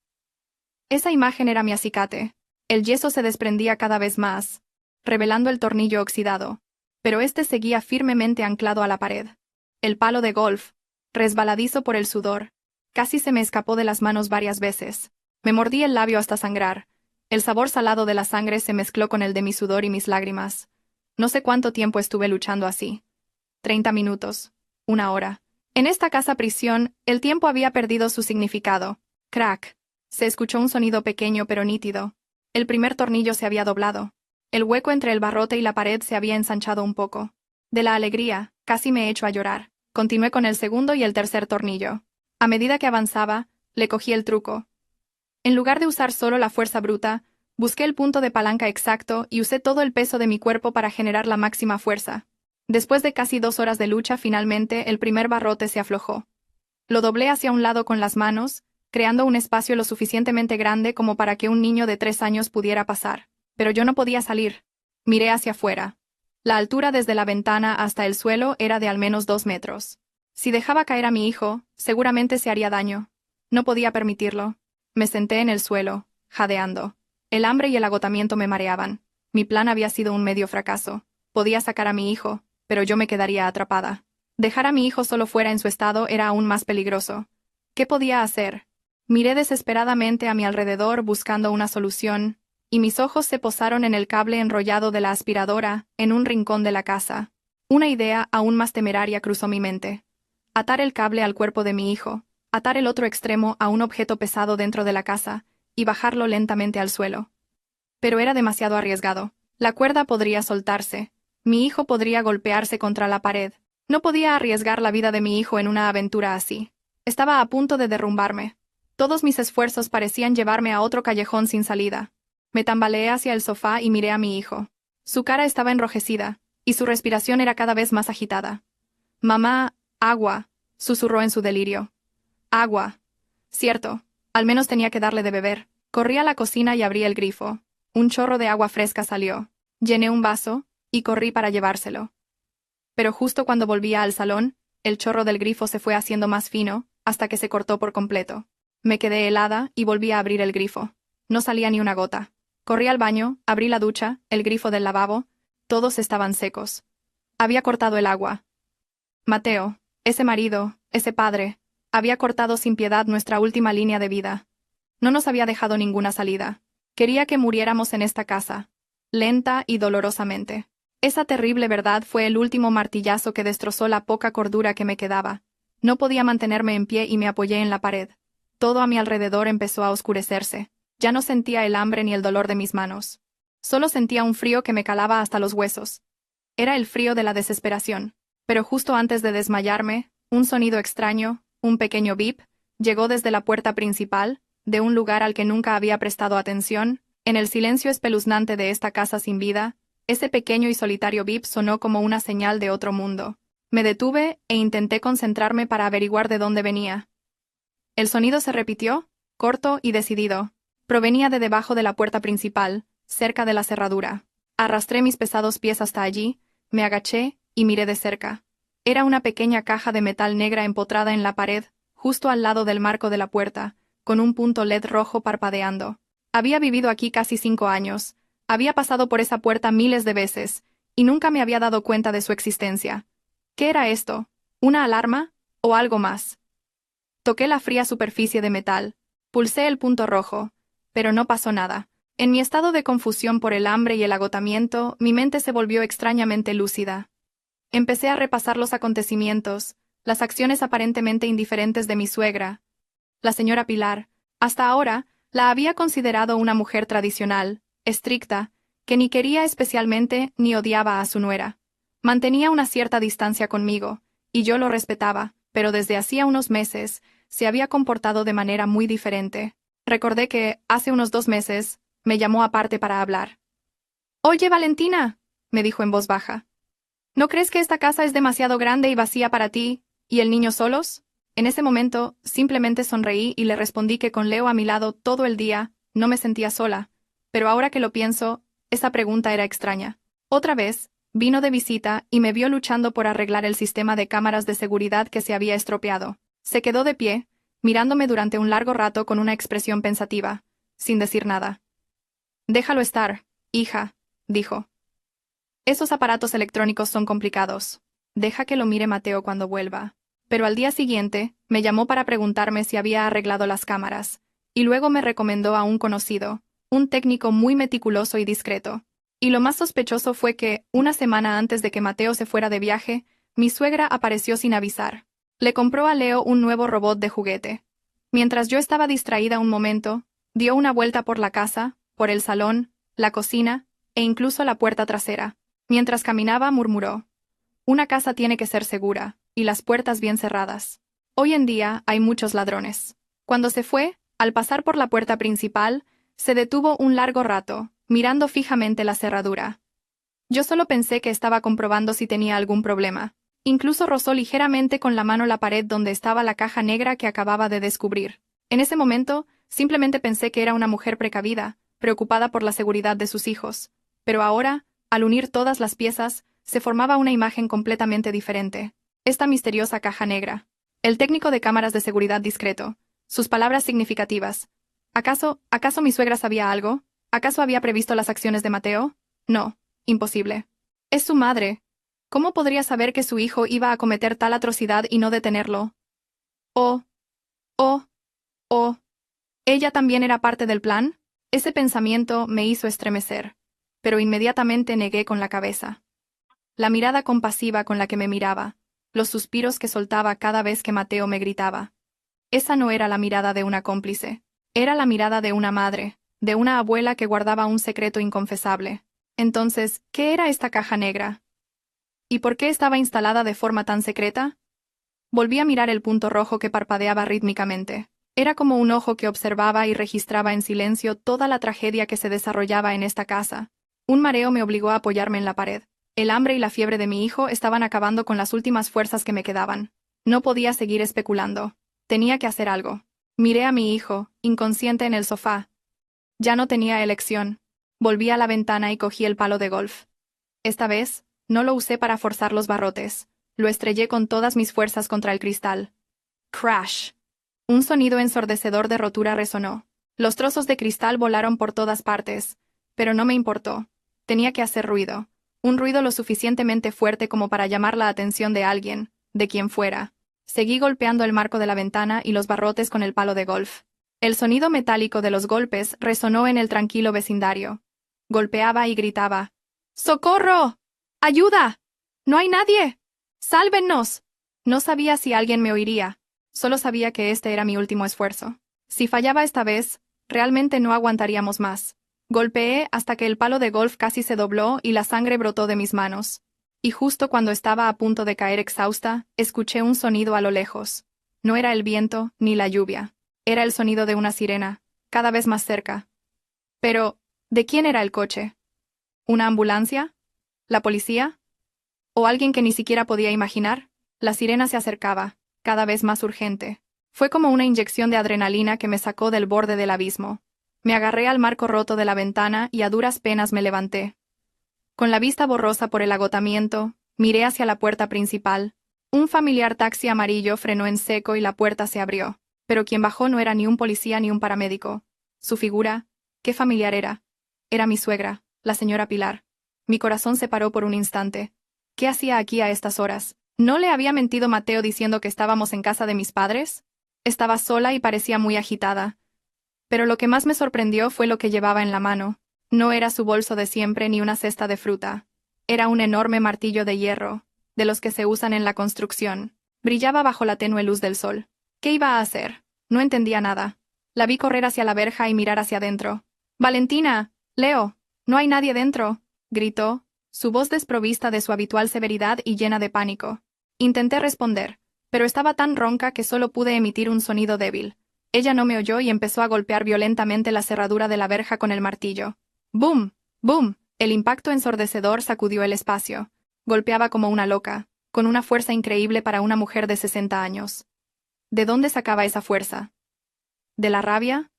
A: Esa imagen era mi acicate. El yeso se desprendía cada vez más, revelando el tornillo oxidado, pero este seguía firmemente anclado a la pared. El palo de golf, resbaladizo por el sudor, casi se me escapó de las manos varias veces. Me mordí el labio hasta sangrar. El sabor salado de la sangre se mezcló con el de mi sudor y mis lágrimas. No sé cuánto tiempo estuve luchando así. 30 minutos. 1 hora. En esta casa prisión, el tiempo había perdido su significado. Crack. Se escuchó un sonido pequeño pero nítido. El primer tornillo se había doblado. El hueco entre el barrote y la pared se había ensanchado un poco. De la alegría, casi me echo a llorar. Continué con el segundo y el tercer tornillo. A medida que avanzaba, le cogí el truco. En lugar de usar solo la fuerza bruta, busqué el punto de palanca exacto y usé todo el peso de mi cuerpo para generar la máxima fuerza. Después de casi 2 horas de lucha, finalmente, el primer barrote se aflojó. Lo doblé hacia un lado con las manos, creando un espacio lo suficientemente grande como para que un niño de 3 años pudiera pasar. Pero yo no podía salir. Miré hacia afuera. La altura desde la ventana hasta el suelo era de al menos 2 metros. Si dejaba caer a mi hijo, seguramente se haría daño. No podía permitirlo. Me senté en el suelo, jadeando. El hambre y el agotamiento me mareaban. Mi plan había sido un medio fracaso. Podía sacar a mi hijo, pero yo me quedaría atrapada. Dejar a mi hijo solo fuera en su estado era aún más peligroso. ¿Qué podía hacer? Miré desesperadamente a mi alrededor buscando una solución, y mis ojos se posaron en el cable enrollado de la aspiradora, en un rincón de la casa. Una idea aún más temeraria cruzó mi mente. Atar el cable al cuerpo de mi hijo, atar el otro extremo a un objeto pesado dentro de la casa, y bajarlo lentamente al suelo. Pero era demasiado arriesgado. La cuerda podría soltarse. Mi hijo podría golpearse contra la pared. No podía arriesgar la vida de mi hijo en una aventura así. Estaba a punto de derrumbarme. Todos mis esfuerzos parecían llevarme a otro callejón sin salida. Me tambaleé hacia el sofá y miré a mi hijo. Su cara estaba enrojecida, y su respiración era cada vez más agitada. «Mamá, agua», susurró en su delirio. «Agua». Cierto, al menos tenía que darle de beber. Corrí a la cocina y abrí el grifo. Un chorro de agua fresca salió. Llené un vaso, y corrí para llevárselo. Pero justo cuando volvía al salón, el chorro del grifo se fue haciendo más fino, hasta que se cortó por completo. Me quedé helada y volví a abrir el grifo. No salía ni una gota. Corrí al baño, abrí la ducha, el grifo del lavabo. Todos estaban secos. Había cortado el agua. Mateo, ese marido, ese padre, había cortado sin piedad nuestra última línea de vida. No nos había dejado ninguna salida. Quería que muriéramos en esta casa, lenta y dolorosamente. Esa terrible verdad fue el último martillazo que destrozó la poca cordura que me quedaba. No podía mantenerme en pie y me apoyé en la pared. Todo a mi alrededor empezó a oscurecerse. Ya no sentía el hambre ni el dolor de mis manos. Solo sentía un frío que me calaba hasta los huesos. Era el frío de la desesperación. Pero justo antes de desmayarme, un sonido extraño, un pequeño bip, llegó desde la puerta principal, de un lugar al que nunca había prestado atención. En el silencio espeluznante de esta casa sin vida, ese pequeño y solitario bip sonó como una señal de otro mundo. Me detuve e intenté concentrarme para averiguar de dónde venía. El sonido se repitió, corto y decidido. Provenía de debajo de la puerta principal, cerca de la cerradura. Arrastré mis pesados pies hasta allí, me agaché y miré de cerca. Era una pequeña caja de metal negra empotrada en la pared, justo al lado del marco de la puerta, con un punto LED rojo parpadeando. Había vivido aquí casi 5 años. Había pasado por esa puerta miles de veces, y nunca me había dado cuenta de su existencia. ¿Qué era esto? ¿Una alarma? ¿O algo más? Toqué la fría superficie de metal. Pulsé el punto rojo. Pero no pasó nada. En mi estado de confusión por el hambre y el agotamiento, mi mente se volvió extrañamente lúcida. Empecé a repasar los acontecimientos, las acciones aparentemente indiferentes de mi suegra. La señora Pilar, hasta ahora, la había considerado una mujer tradicional, estricta, que ni quería especialmente ni odiaba a su nuera. Mantenía una cierta distancia conmigo, y yo lo respetaba, pero desde hacía unos meses se había comportado de manera muy diferente. Recordé que, hace unos 2 meses, me llamó aparte para hablar. «Oye, Valentina», me dijo en voz baja, «¿no crees que esta casa es demasiado grande y vacía para ti, y el niño solos?» En ese momento, simplemente sonreí y le respondí que con Leo a mi lado todo el día, no me sentía sola, pero ahora que lo pienso, esa pregunta era extraña. Otra vez, vino de visita y me vio luchando por arreglar el sistema de cámaras de seguridad que se había estropeado. Se quedó de pie, mirándome durante un largo rato con una expresión pensativa, sin decir nada. «Déjalo estar, hija», dijo. «Esos aparatos electrónicos son complicados. Deja que lo mire Mateo cuando vuelva». Pero al día siguiente, me llamó para preguntarme si había arreglado las cámaras, y luego me recomendó a un conocido, un técnico muy meticuloso y discreto. Y lo más sospechoso fue que, una semana antes de que Mateo se fuera de viaje, mi suegra apareció sin avisar. Le compró a Leo un nuevo robot de juguete. Mientras yo estaba distraída un momento, dio una vuelta por la casa, por el salón, la cocina, e incluso la puerta trasera. Mientras caminaba, murmuró: «Una casa tiene que ser segura, y las puertas bien cerradas. Hoy en día hay muchos ladrones». Cuando se fue, al pasar por la puerta principal, se detuvo un largo rato, mirando fijamente la cerradura. Yo solo pensé que estaba comprobando si tenía algún problema. Incluso rozó ligeramente con la mano la pared donde estaba la caja negra que acababa de descubrir. En ese momento, simplemente pensé que era una mujer precavida, preocupada por la seguridad de sus hijos. Pero ahora, al unir todas las piezas, se formaba una imagen completamente diferente. Esta misteriosa caja negra. El técnico de cámaras de seguridad discreto. Sus palabras significativas. ¿Acaso mi suegra sabía algo? ¿Acaso había previsto las acciones de Mateo? No, imposible. Es su madre. ¿Cómo podría saber que su hijo iba a cometer tal atrocidad y no detenerlo? Oh, oh, oh. ¿Ella también era parte del plan? Ese pensamiento me hizo estremecer, pero inmediatamente negué con la cabeza. La mirada compasiva con la que me miraba, los suspiros que soltaba cada vez que Mateo me gritaba. Esa no era la mirada de una cómplice. Era la mirada de una madre, de una abuela que guardaba un secreto inconfesable. Entonces, ¿qué era esta caja negra? ¿Y por qué estaba instalada de forma tan secreta? Volví a mirar el punto rojo que parpadeaba rítmicamente. Era como un ojo que observaba y registraba en silencio toda la tragedia que se desarrollaba en esta casa. Un mareo me obligó a apoyarme en la pared. El hambre y la fiebre de mi hijo estaban acabando con las últimas fuerzas que me quedaban. No podía seguir especulando. Tenía que hacer algo. Miré a mi hijo, inconsciente en el sofá. Ya no tenía elección. Volví a la ventana y cogí el palo de golf. Esta vez, no lo usé para forzar los barrotes. Lo estrellé con todas mis fuerzas contra el cristal. Crash. Un sonido ensordecedor de rotura resonó. Los trozos de cristal volaron por todas partes, pero no me importó. Tenía que hacer ruido. Un ruido lo suficientemente fuerte como para llamar la atención de alguien, de quien fuera. Seguí golpeando el marco de la ventana y los barrotes con el palo de golf. El sonido metálico de los golpes resonó en el tranquilo vecindario. Golpeaba y gritaba: «¡Socorro! ¡Ayuda! ¡No hay nadie! ¡Sálvennos!». No sabía si alguien me oiría. Solo sabía que este era mi último esfuerzo. Si fallaba esta vez, realmente no aguantaríamos más. Golpeé hasta que el palo de golf casi se dobló y la sangre brotó de mis manos. Y justo cuando estaba a punto de caer exhausta, escuché un sonido a lo lejos. No era el viento ni la lluvia. Era el sonido de una sirena, cada vez más cerca. Pero, ¿de quién era el coche? ¿Una ambulancia? ¿La policía? ¿O alguien que ni siquiera podía imaginar? La sirena se acercaba, cada vez más urgente. Fue como una inyección de adrenalina que me sacó del borde del abismo. Me agarré al marco roto de la ventana y a duras penas me levanté. Con la vista borrosa por el agotamiento, miré hacia la puerta principal. Un familiar taxi amarillo frenó en seco y la puerta se abrió. Pero quien bajó no era ni un policía ni un paramédico. Su figura, qué familiar era. Era mi suegra, la señora Pilar. Mi corazón se paró por un instante. ¿Qué hacía aquí a estas horas? ¿No le había mentido Mateo diciendo que estábamos en casa de mis padres? Estaba sola y parecía muy agitada. Pero lo que más me sorprendió fue lo que llevaba en la mano. No era su bolso de siempre ni una cesta de fruta. Era un enorme martillo de hierro, de los que se usan en la construcción. Brillaba bajo la tenue luz del sol. ¿Qué iba a hacer? No entendía nada. La vi correr hacia la verja y mirar hacia adentro. «¡Valentina! Leo! No hay nadie dentro», gritó, su voz desprovista de su habitual severidad y llena de pánico. Intenté responder, pero estaba tan ronca que solo pude emitir un sonido débil. Ella no me oyó y empezó a golpear violentamente la cerradura de la verja con el martillo. ¡Bum! ¡Bum! El impacto ensordecedor sacudió el espacio. Golpeaba como una loca, con una fuerza increíble para una mujer de 60 años. ¿De dónde sacaba esa fuerza? ¿De la rabia?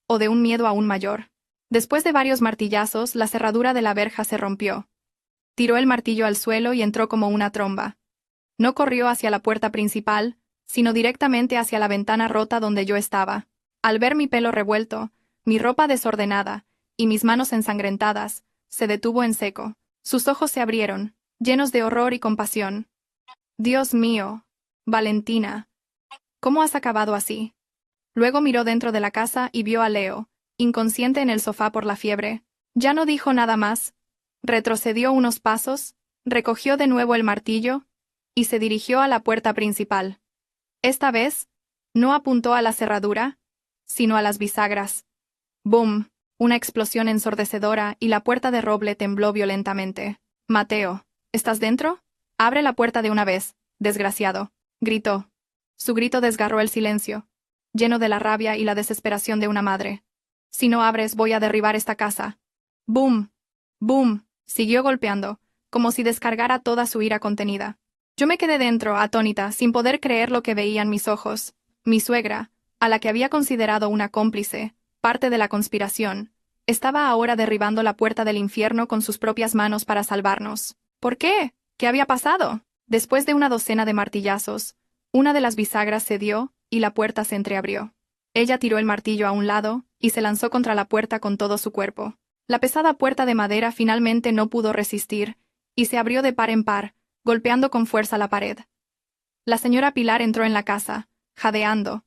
A: ¿O de un miedo aún mayor? Después de varios martillazos, la cerradura de la verja se rompió. Tiró el martillo al suelo y entró como una tromba. No corrió hacia la puerta principal, sino directamente hacia la ventana rota donde yo estaba. Al ver mi pelo revuelto, mi ropa desordenada y mis manos ensangrentadas, se detuvo en seco. Sus ojos se abrieron, llenos de horror y compasión. «Dios mío, Valentina, ¿cómo has acabado así?» Luego miró dentro de la casa y vio a Leo, inconsciente en el sofá por la fiebre. Ya no dijo nada más. Retrocedió unos pasos, recogió de nuevo el martillo y se dirigió a la puerta principal. Esta vez, no apuntó a la cerradura, sino a las bisagras. ¡Bum! Una explosión ensordecedora y la puerta de roble tembló violentamente. «Mateo, ¿estás dentro? Abre la puerta de una vez, desgraciado», gritó. Su grito desgarró el silencio, lleno de la rabia y la desesperación de una madre. «Si no abres, voy a derribar esta casa». «Bum! Bum», siguió golpeando, como si descargara toda su ira contenida. Yo me quedé dentro, atónita, sin poder creer lo que veían mis ojos. Mi suegra, a la que había considerado una cómplice, parte de la conspiración, estaba ahora derribando la puerta del infierno con sus propias manos para salvarnos. ¿Por qué? ¿Qué había pasado? Después de una docena de martillazos, una de las bisagras cedió y la puerta se entreabrió. Ella tiró el martillo a un lado y se lanzó contra la puerta con todo su cuerpo. La pesada puerta de madera finalmente no pudo resistir y se abrió de par en par, golpeando con fuerza la pared. La señora Pilar entró en la casa, jadeando.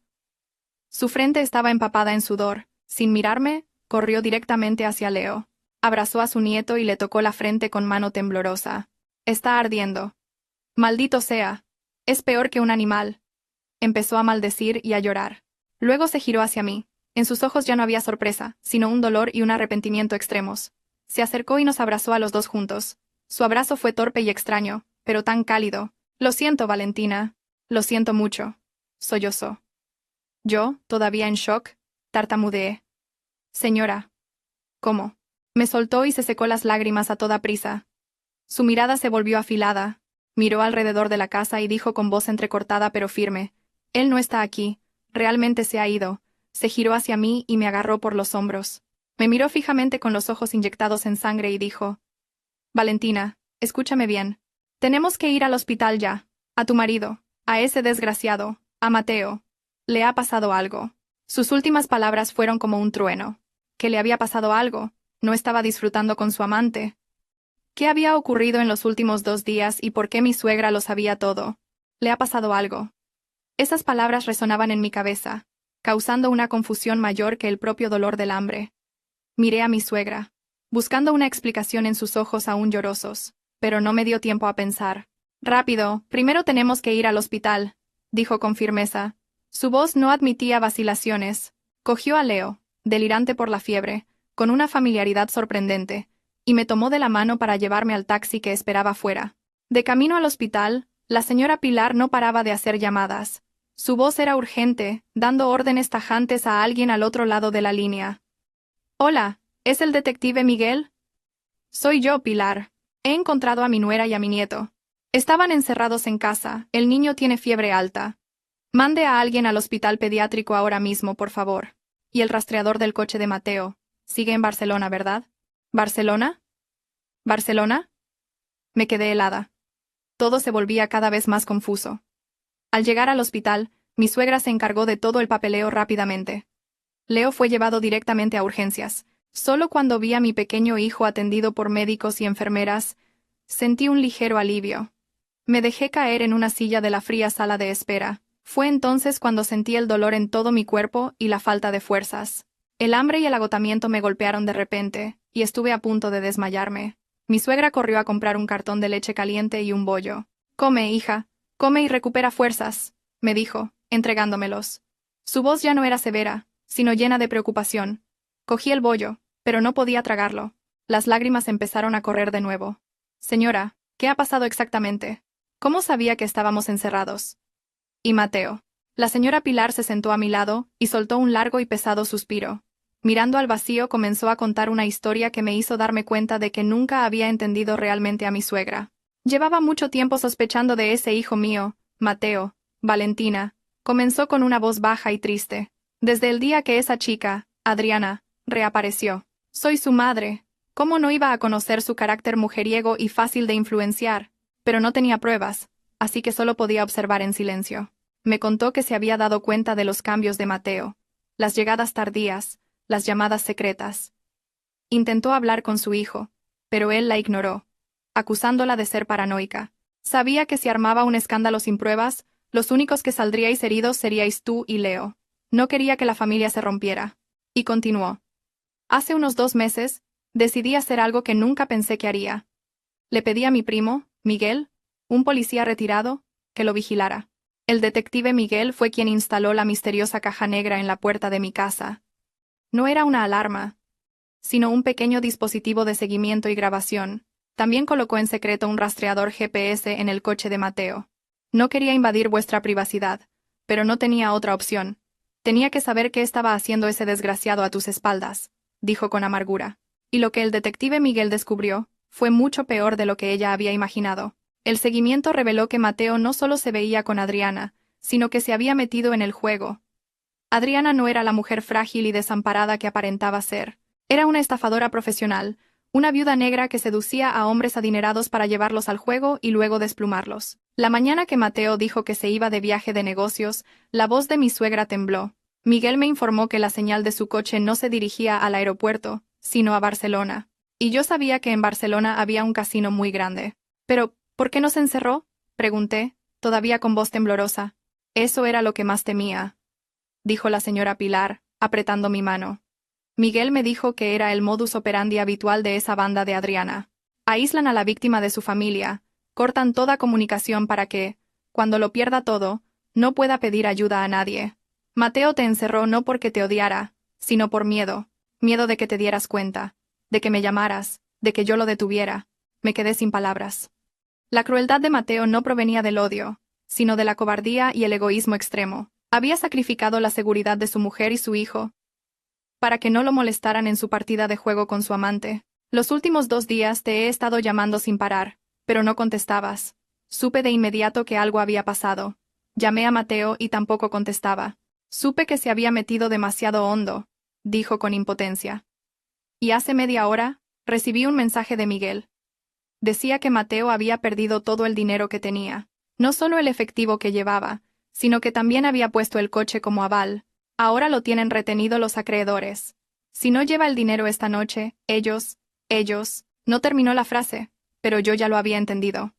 A: Su frente estaba empapada en sudor. Sin mirarme, corrió directamente hacia Leo. Abrazó a su nieto y le tocó la frente con mano temblorosa. «Está ardiendo». «Maldito sea. Es peor que un animal». Empezó a maldecir y a llorar. Luego se giró hacia mí. En sus ojos ya no había sorpresa, sino un dolor y un arrepentimiento extremos. Se acercó y nos abrazó a los dos juntos. Su abrazo fue torpe y extraño, pero tan cálido. «Lo siento, Valentina. Lo siento mucho», sollozó. Yo, todavía en shock, tartamudeé. «Señora». «¿Cómo?». Me soltó y se secó las lágrimas a toda prisa. Su mirada se volvió afilada. Miró alrededor de la casa y dijo con voz entrecortada pero firme: «Él no está aquí. Realmente se ha ido». Se giró hacia mí y me agarró por los hombros. Me miró fijamente con los ojos inyectados en sangre y dijo: «Valentina, escúchame bien. Tenemos que ir al hospital ya. A tu marido, a ese desgraciado, a Mateo. Le ha pasado algo». Sus últimas palabras fueron como un trueno. ¿Que le había pasado algo? ¿No estaba disfrutando con su amante? ¿Qué había ocurrido en los últimos 2 días y por qué mi suegra lo sabía todo? «Le ha pasado algo». Esas palabras resonaban en mi cabeza, causando una confusión mayor que el propio dolor del hambre. Miré a mi suegra, buscando una explicación en sus ojos aún llorosos, pero no me dio tiempo a pensar. «Rápido, primero tenemos que ir al hospital», dijo con firmeza. Su voz no admitía vacilaciones. Cogió a Leo, delirante por la fiebre, con una familiaridad sorprendente, y me tomó de la mano para llevarme al taxi que esperaba fuera. De camino al hospital, la señora Pilar no paraba de hacer llamadas. Su voz era urgente, dando órdenes tajantes a alguien al otro lado de la línea. «Hola, ¿es el detective Miguel?» «Soy yo, Pilar. He encontrado a mi nuera y a mi nieto. Estaban encerrados en casa, el niño tiene fiebre alta. Mande a alguien al hospital pediátrico ahora mismo, por favor. Y el rastreador del coche de Mateo. Sigue en Barcelona, ¿verdad?» «¿Barcelona? ¿Barcelona?» Me quedé helada. Todo se volvía cada vez más confuso. Al llegar al hospital, mi suegra se encargó de todo el papeleo rápidamente. Leo fue llevado directamente a urgencias. Solo cuando vi a mi pequeño hijo atendido por médicos y enfermeras, sentí un ligero alivio. Me dejé caer en una silla de la fría sala de espera. Fue entonces cuando sentí el dolor en todo mi cuerpo y la falta de fuerzas. El hambre y el agotamiento me golpearon de repente, y estuve a punto de desmayarme. Mi suegra corrió a comprar un cartón de leche caliente y un bollo. «Come, hija, come y recupera fuerzas», me dijo, entregándomelos. Su voz ya no era severa, sino llena de preocupación. Cogí el bollo, pero no podía tragarlo. Las lágrimas empezaron a correr de nuevo. «Señora, ¿qué ha pasado exactamente? ¿Cómo sabía que estábamos encerrados?» «¿Y Mateo?». La señora Pilar se sentó a mi lado y soltó un largo y pesado suspiro. Mirando al vacío comenzó a contar una historia que me hizo darme cuenta de que nunca había entendido realmente a mi suegra. Llevaba mucho tiempo sospechando de ese hijo mío, Mateo. Valentina, comenzó con una voz baja y triste. Desde el día que esa chica, Adriana, reapareció. Soy su madre. ¿Cómo no iba a conocer su carácter mujeriego y fácil de influenciar? Pero no tenía pruebas, así que solo podía observar en silencio. Me contó que se había dado cuenta de los cambios de Mateo, las llegadas tardías, las llamadas secretas. Intentó hablar con su hijo, pero él la ignoró, acusándola de ser paranoica. Sabía que si armaba un escándalo sin pruebas, los únicos que saldríais heridos seríais tú y Leo. No quería que la familia se rompiera. Y continuó. Hace unos 2 meses, decidí hacer algo que nunca pensé que haría. Le pedí a mi primo, Miguel, un policía retirado, que lo vigilara. El detective Miguel fue quien instaló la misteriosa caja negra en la puerta de mi casa. No era una alarma, sino un pequeño dispositivo de seguimiento y grabación. También colocó en secreto un rastreador GPS en el coche de Mateo. No quería invadir vuestra privacidad, pero no tenía otra opción. Tenía que saber qué estaba haciendo ese desgraciado a tus espaldas, dijo con amargura. Y lo que el detective Miguel descubrió fue mucho peor de lo que ella había imaginado. El seguimiento reveló que Mateo no solo se veía con Adriana, sino que se había metido en el juego. Adriana no era la mujer frágil y desamparada que aparentaba ser. Era una estafadora profesional, una viuda negra que seducía a hombres adinerados para llevarlos al juego y luego desplumarlos. La mañana que Mateo dijo que se iba de viaje de negocios, la voz de mi suegra tembló. Miguel me informó que la señal de su coche no se dirigía al aeropuerto, sino a Barcelona. Y yo sabía que en Barcelona había un casino muy grande. Pero, ¿por qué no se encerró?, pregunté, todavía con voz temblorosa. Eso era lo que más temía, dijo la señora Pilar, apretando mi mano. Miguel me dijo que era el modus operandi habitual de esa banda de Adriana. Aíslan a la víctima de su familia, cortan toda comunicación para que, cuando lo pierda todo, no pueda pedir ayuda a nadie. Mateo te encerró no porque te odiara, sino por miedo. Miedo de que te dieras cuenta, de que me llamaras, de que yo lo detuviera. Me quedé sin palabras. La crueldad de Mateo no provenía del odio, sino de la cobardía y el egoísmo extremo. Había sacrificado la seguridad de su mujer y su hijo para que no lo molestaran en su partida de juego con su amante. Los últimos 2 días te he estado llamando sin parar, pero no contestabas. Supe de inmediato que algo había pasado. Llamé a Mateo y tampoco contestaba. Supe que se había metido demasiado hondo, dijo con impotencia. Y hace media hora, recibí un mensaje de Miguel. Decía que Mateo había perdido todo el dinero que tenía, no solo el efectivo que llevaba, sino que también había puesto el coche como aval. Ahora lo tienen retenido los acreedores. Si no lleva el dinero esta noche, ellos, no terminó la frase, pero yo ya lo había entendido.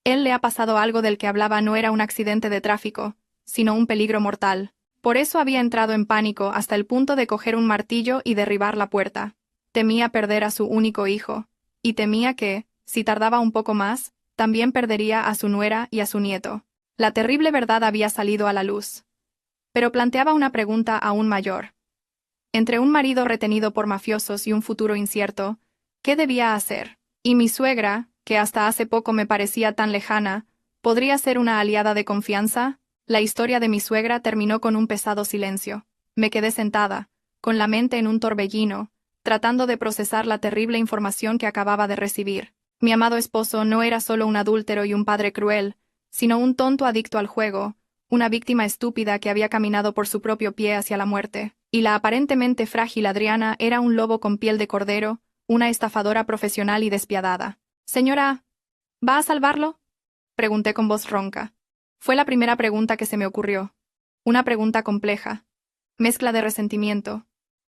A: Él le ha pasado algo del que hablaba no era un accidente de tráfico, sino un peligro mortal. Por eso había entrado en pánico hasta el punto de coger un martillo y derribar la puerta. Temía perder a su único hijo, y temía que, si tardaba un poco más, también perdería a su nuera y a su nieto. La terrible verdad había salido a la luz. Pero planteaba una pregunta aún mayor. Entre un marido retenido por mafiosos y un futuro incierto, ¿qué debía hacer? Y mi suegra, que hasta hace poco me parecía tan lejana, ¿podría ser una aliada de confianza? La historia de mi suegra terminó con un pesado silencio. Me quedé sentada, con la mente en un torbellino, tratando de procesar la terrible información que acababa de recibir. Mi amado esposo no era solo un adúltero y un padre cruel, sino un tonto adicto al juego, una víctima estúpida que había caminado por su propio pie hacia la muerte, y la aparentemente frágil Adriana era un lobo con piel de cordero, una estafadora profesional y despiadada. «Señora, ¿va a salvarlo?», Pregunté con voz ronca. Fue la primera pregunta que se me ocurrió. Una pregunta compleja, mezcla de resentimiento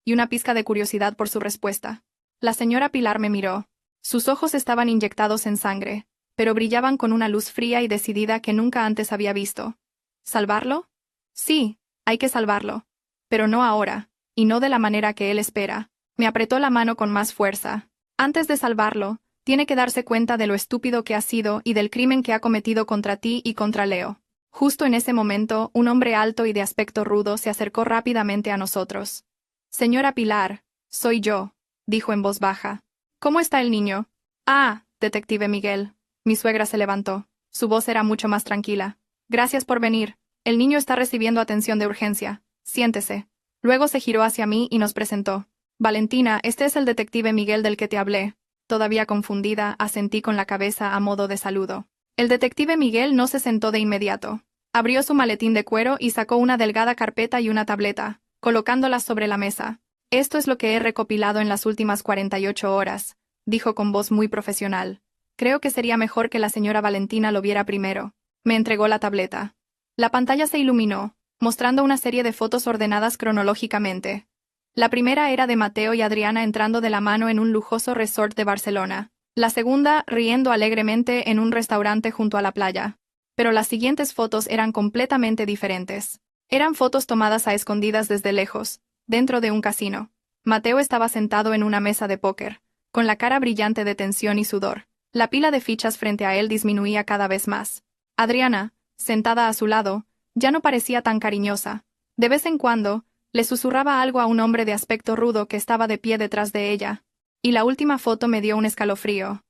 A: y una pizca de curiosidad por su respuesta. La señora Pilar me miró. Sus ojos estaban inyectados en sangre, pero brillaban con una luz fría y decidida que nunca antes había visto. ¿Salvarlo? Sí, hay que salvarlo. Pero no ahora, y no de la manera que él espera. Me apretó la mano con más fuerza. Antes de salvarlo, tiene que darse cuenta de lo estúpido que ha sido y del crimen que ha cometido contra ti y contra Leo. Justo en ese momento, un hombre alto y de aspecto rudo se acercó rápidamente a nosotros. Señora Pilar, soy yo, dijo en voz baja. ¿Cómo está el niño? Ah, detective Miguel. Mi suegra se levantó. Su voz era mucho más tranquila. Gracias por venir. El niño está recibiendo atención de urgencia. Siéntese. Luego se giró hacia mí y nos presentó. Valentina, este es el detective Miguel del que te hablé. Todavía confundida, asentí con la cabeza a modo de saludo. El detective Miguel no se sentó de inmediato. Abrió su maletín de cuero y sacó una delgada carpeta y una tableta, colocándolas sobre la mesa. Esto es lo que he recopilado en las últimas 48 horas, dijo con voz muy profesional. Creo que sería mejor que la señora Valentina lo viera primero. Me entregó la tableta. La pantalla se iluminó, mostrando una serie de fotos ordenadas cronológicamente. La primera era de Mateo y Adriana entrando de la mano en un lujoso resort de Barcelona. La segunda, riendo alegremente en un restaurante junto a la playa. Pero las siguientes fotos eran completamente diferentes. Eran fotos tomadas a escondidas desde lejos, dentro de un casino. Mateo estaba sentado en una mesa de póker, con la cara brillante de tensión y sudor. La pila de fichas frente a él disminuía cada vez más. Adriana, sentada a su lado, ya no parecía tan cariñosa. De vez en cuando, le susurraba algo a un hombre de aspecto rudo que estaba de pie detrás de ella. Y la última foto me dio un escalofrío.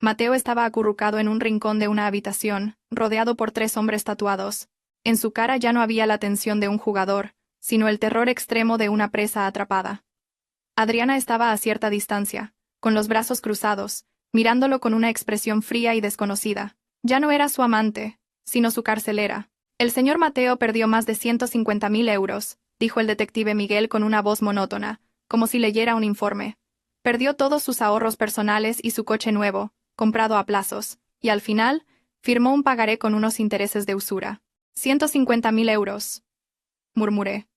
A: Mateo estaba acurrucado en un rincón de una habitación, rodeado por 3 hombres tatuados. En su cara ya no había la tensión de un jugador, sino el terror extremo de una presa atrapada. Adriana estaba a cierta distancia, con los brazos cruzados, mirándolo con una expresión fría y desconocida. Ya no era su amante, sino su carcelera. El señor Mateo perdió más de 150.000 euros, dijo el detective Miguel con una voz monótona, como si leyera un informe. Perdió todos sus ahorros personales y su coche nuevo, comprado a plazos, y al final, firmó un pagaré con unos intereses de usura. 150.000 euros. Murmuré.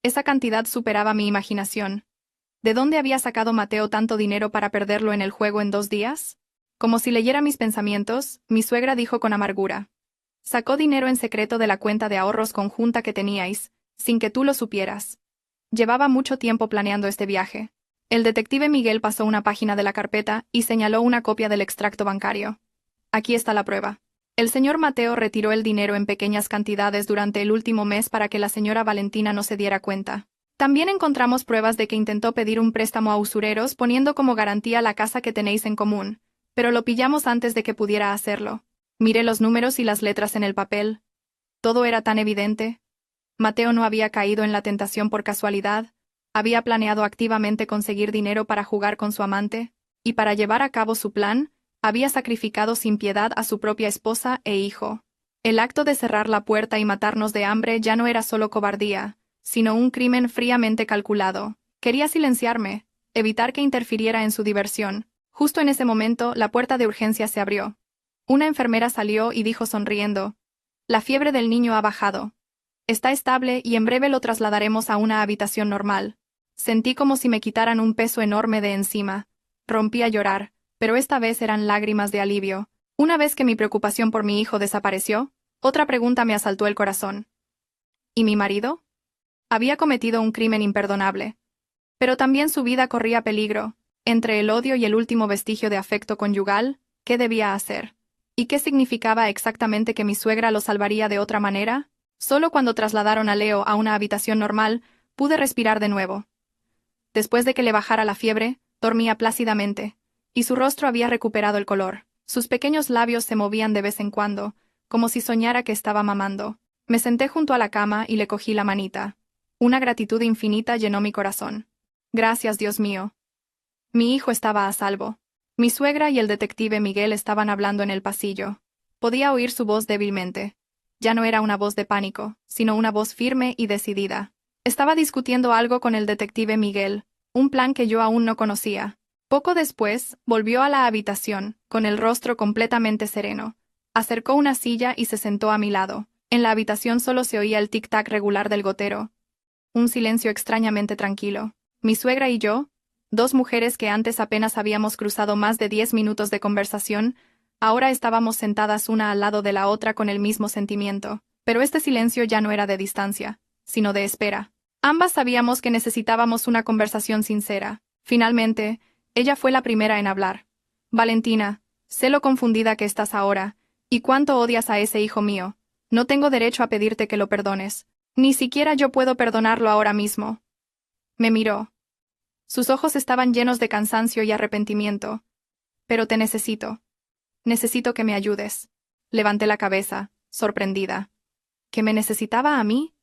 A: Esa cantidad superaba mi imaginación. ¿De dónde había sacado Mateo tanto dinero para perderlo en el juego en 2 días? Como si leyera mis pensamientos, mi suegra dijo con amargura. Sacó dinero en secreto de la cuenta de ahorros conjunta que teníais, sin que tú lo supieras. Llevaba mucho tiempo planeando este viaje. El detective Miguel pasó una página de la carpeta y señaló una copia del extracto bancario. Aquí está la prueba. El señor Mateo retiró el dinero en pequeñas cantidades durante el último mes para que la señora Valentina no se diera cuenta. También encontramos pruebas de que intentó pedir un préstamo a usureros poniendo como garantía la casa que tenéis en común, pero lo pillamos antes de que pudiera hacerlo. Miré los números y las letras en el papel. Todo era tan evidente. Mateo no había caído en la tentación por casualidad. Había planeado activamente conseguir dinero para jugar con su amante, y para llevar a cabo su plan, había sacrificado sin piedad a su propia esposa e hijo. El acto de cerrar la puerta y matarnos de hambre ya no era solo cobardía, sino un crimen fríamente calculado. Quería silenciarme, evitar que interfiriera en su diversión. Justo en ese momento, la puerta de urgencia se abrió. Una enfermera salió y dijo sonriendo: «La fiebre del niño ha bajado. Está estable y en breve lo trasladaremos a una habitación normal». Sentí como si me quitaran un peso enorme de encima. Rompí a llorar, pero esta vez eran lágrimas de alivio. Una vez que mi preocupación por mi hijo desapareció, otra pregunta me asaltó el corazón. ¿Y mi marido? Había cometido un crimen imperdonable. Pero también su vida corría peligro. Entre el odio y el último vestigio de afecto conyugal, ¿qué debía hacer? ¿Y qué significaba exactamente que mi suegra lo salvaría de otra manera? Solo cuando trasladaron a Leo a una habitación normal, pude respirar de nuevo. Después de que le bajara la fiebre, dormía plácidamente, y su rostro había recuperado el color. Sus pequeños labios se movían de vez en cuando, como si soñara que estaba mamando. Me senté junto a la cama y le cogí la manita. Una gratitud infinita llenó mi corazón. Gracias, Dios mío. Mi hijo estaba a salvo. Mi suegra y el detective Miguel estaban hablando en el pasillo. Podía oír su voz débilmente. Ya no era una voz de pánico, sino una voz firme y decidida. Estaba discutiendo algo con el detective Miguel, un plan que yo aún no conocía. Poco después, volvió a la habitación, con el rostro completamente sereno. Acercó una silla y se sentó a mi lado. En la habitación solo se oía el tic-tac regular del gotero. Un silencio extrañamente tranquilo. Mi suegra y yo, dos mujeres que antes apenas habíamos cruzado más de 10 minutos de conversación, ahora estábamos sentadas una al lado de la otra con el mismo sentimiento. Pero este silencio ya no era de distancia, sino de espera. Ambas sabíamos que necesitábamos una conversación sincera. Finalmente, ella fue la primera en hablar. Valentina, sé lo confundida que estás ahora, y cuánto odias a ese hijo mío. No tengo derecho a pedirte que lo perdones. Ni siquiera yo puedo perdonarlo ahora mismo. Me miró. Sus ojos estaban llenos de cansancio y arrepentimiento. Pero te necesito. Necesito que me ayudes. Levanté la cabeza, sorprendida. ¿Que me necesitaba a mí?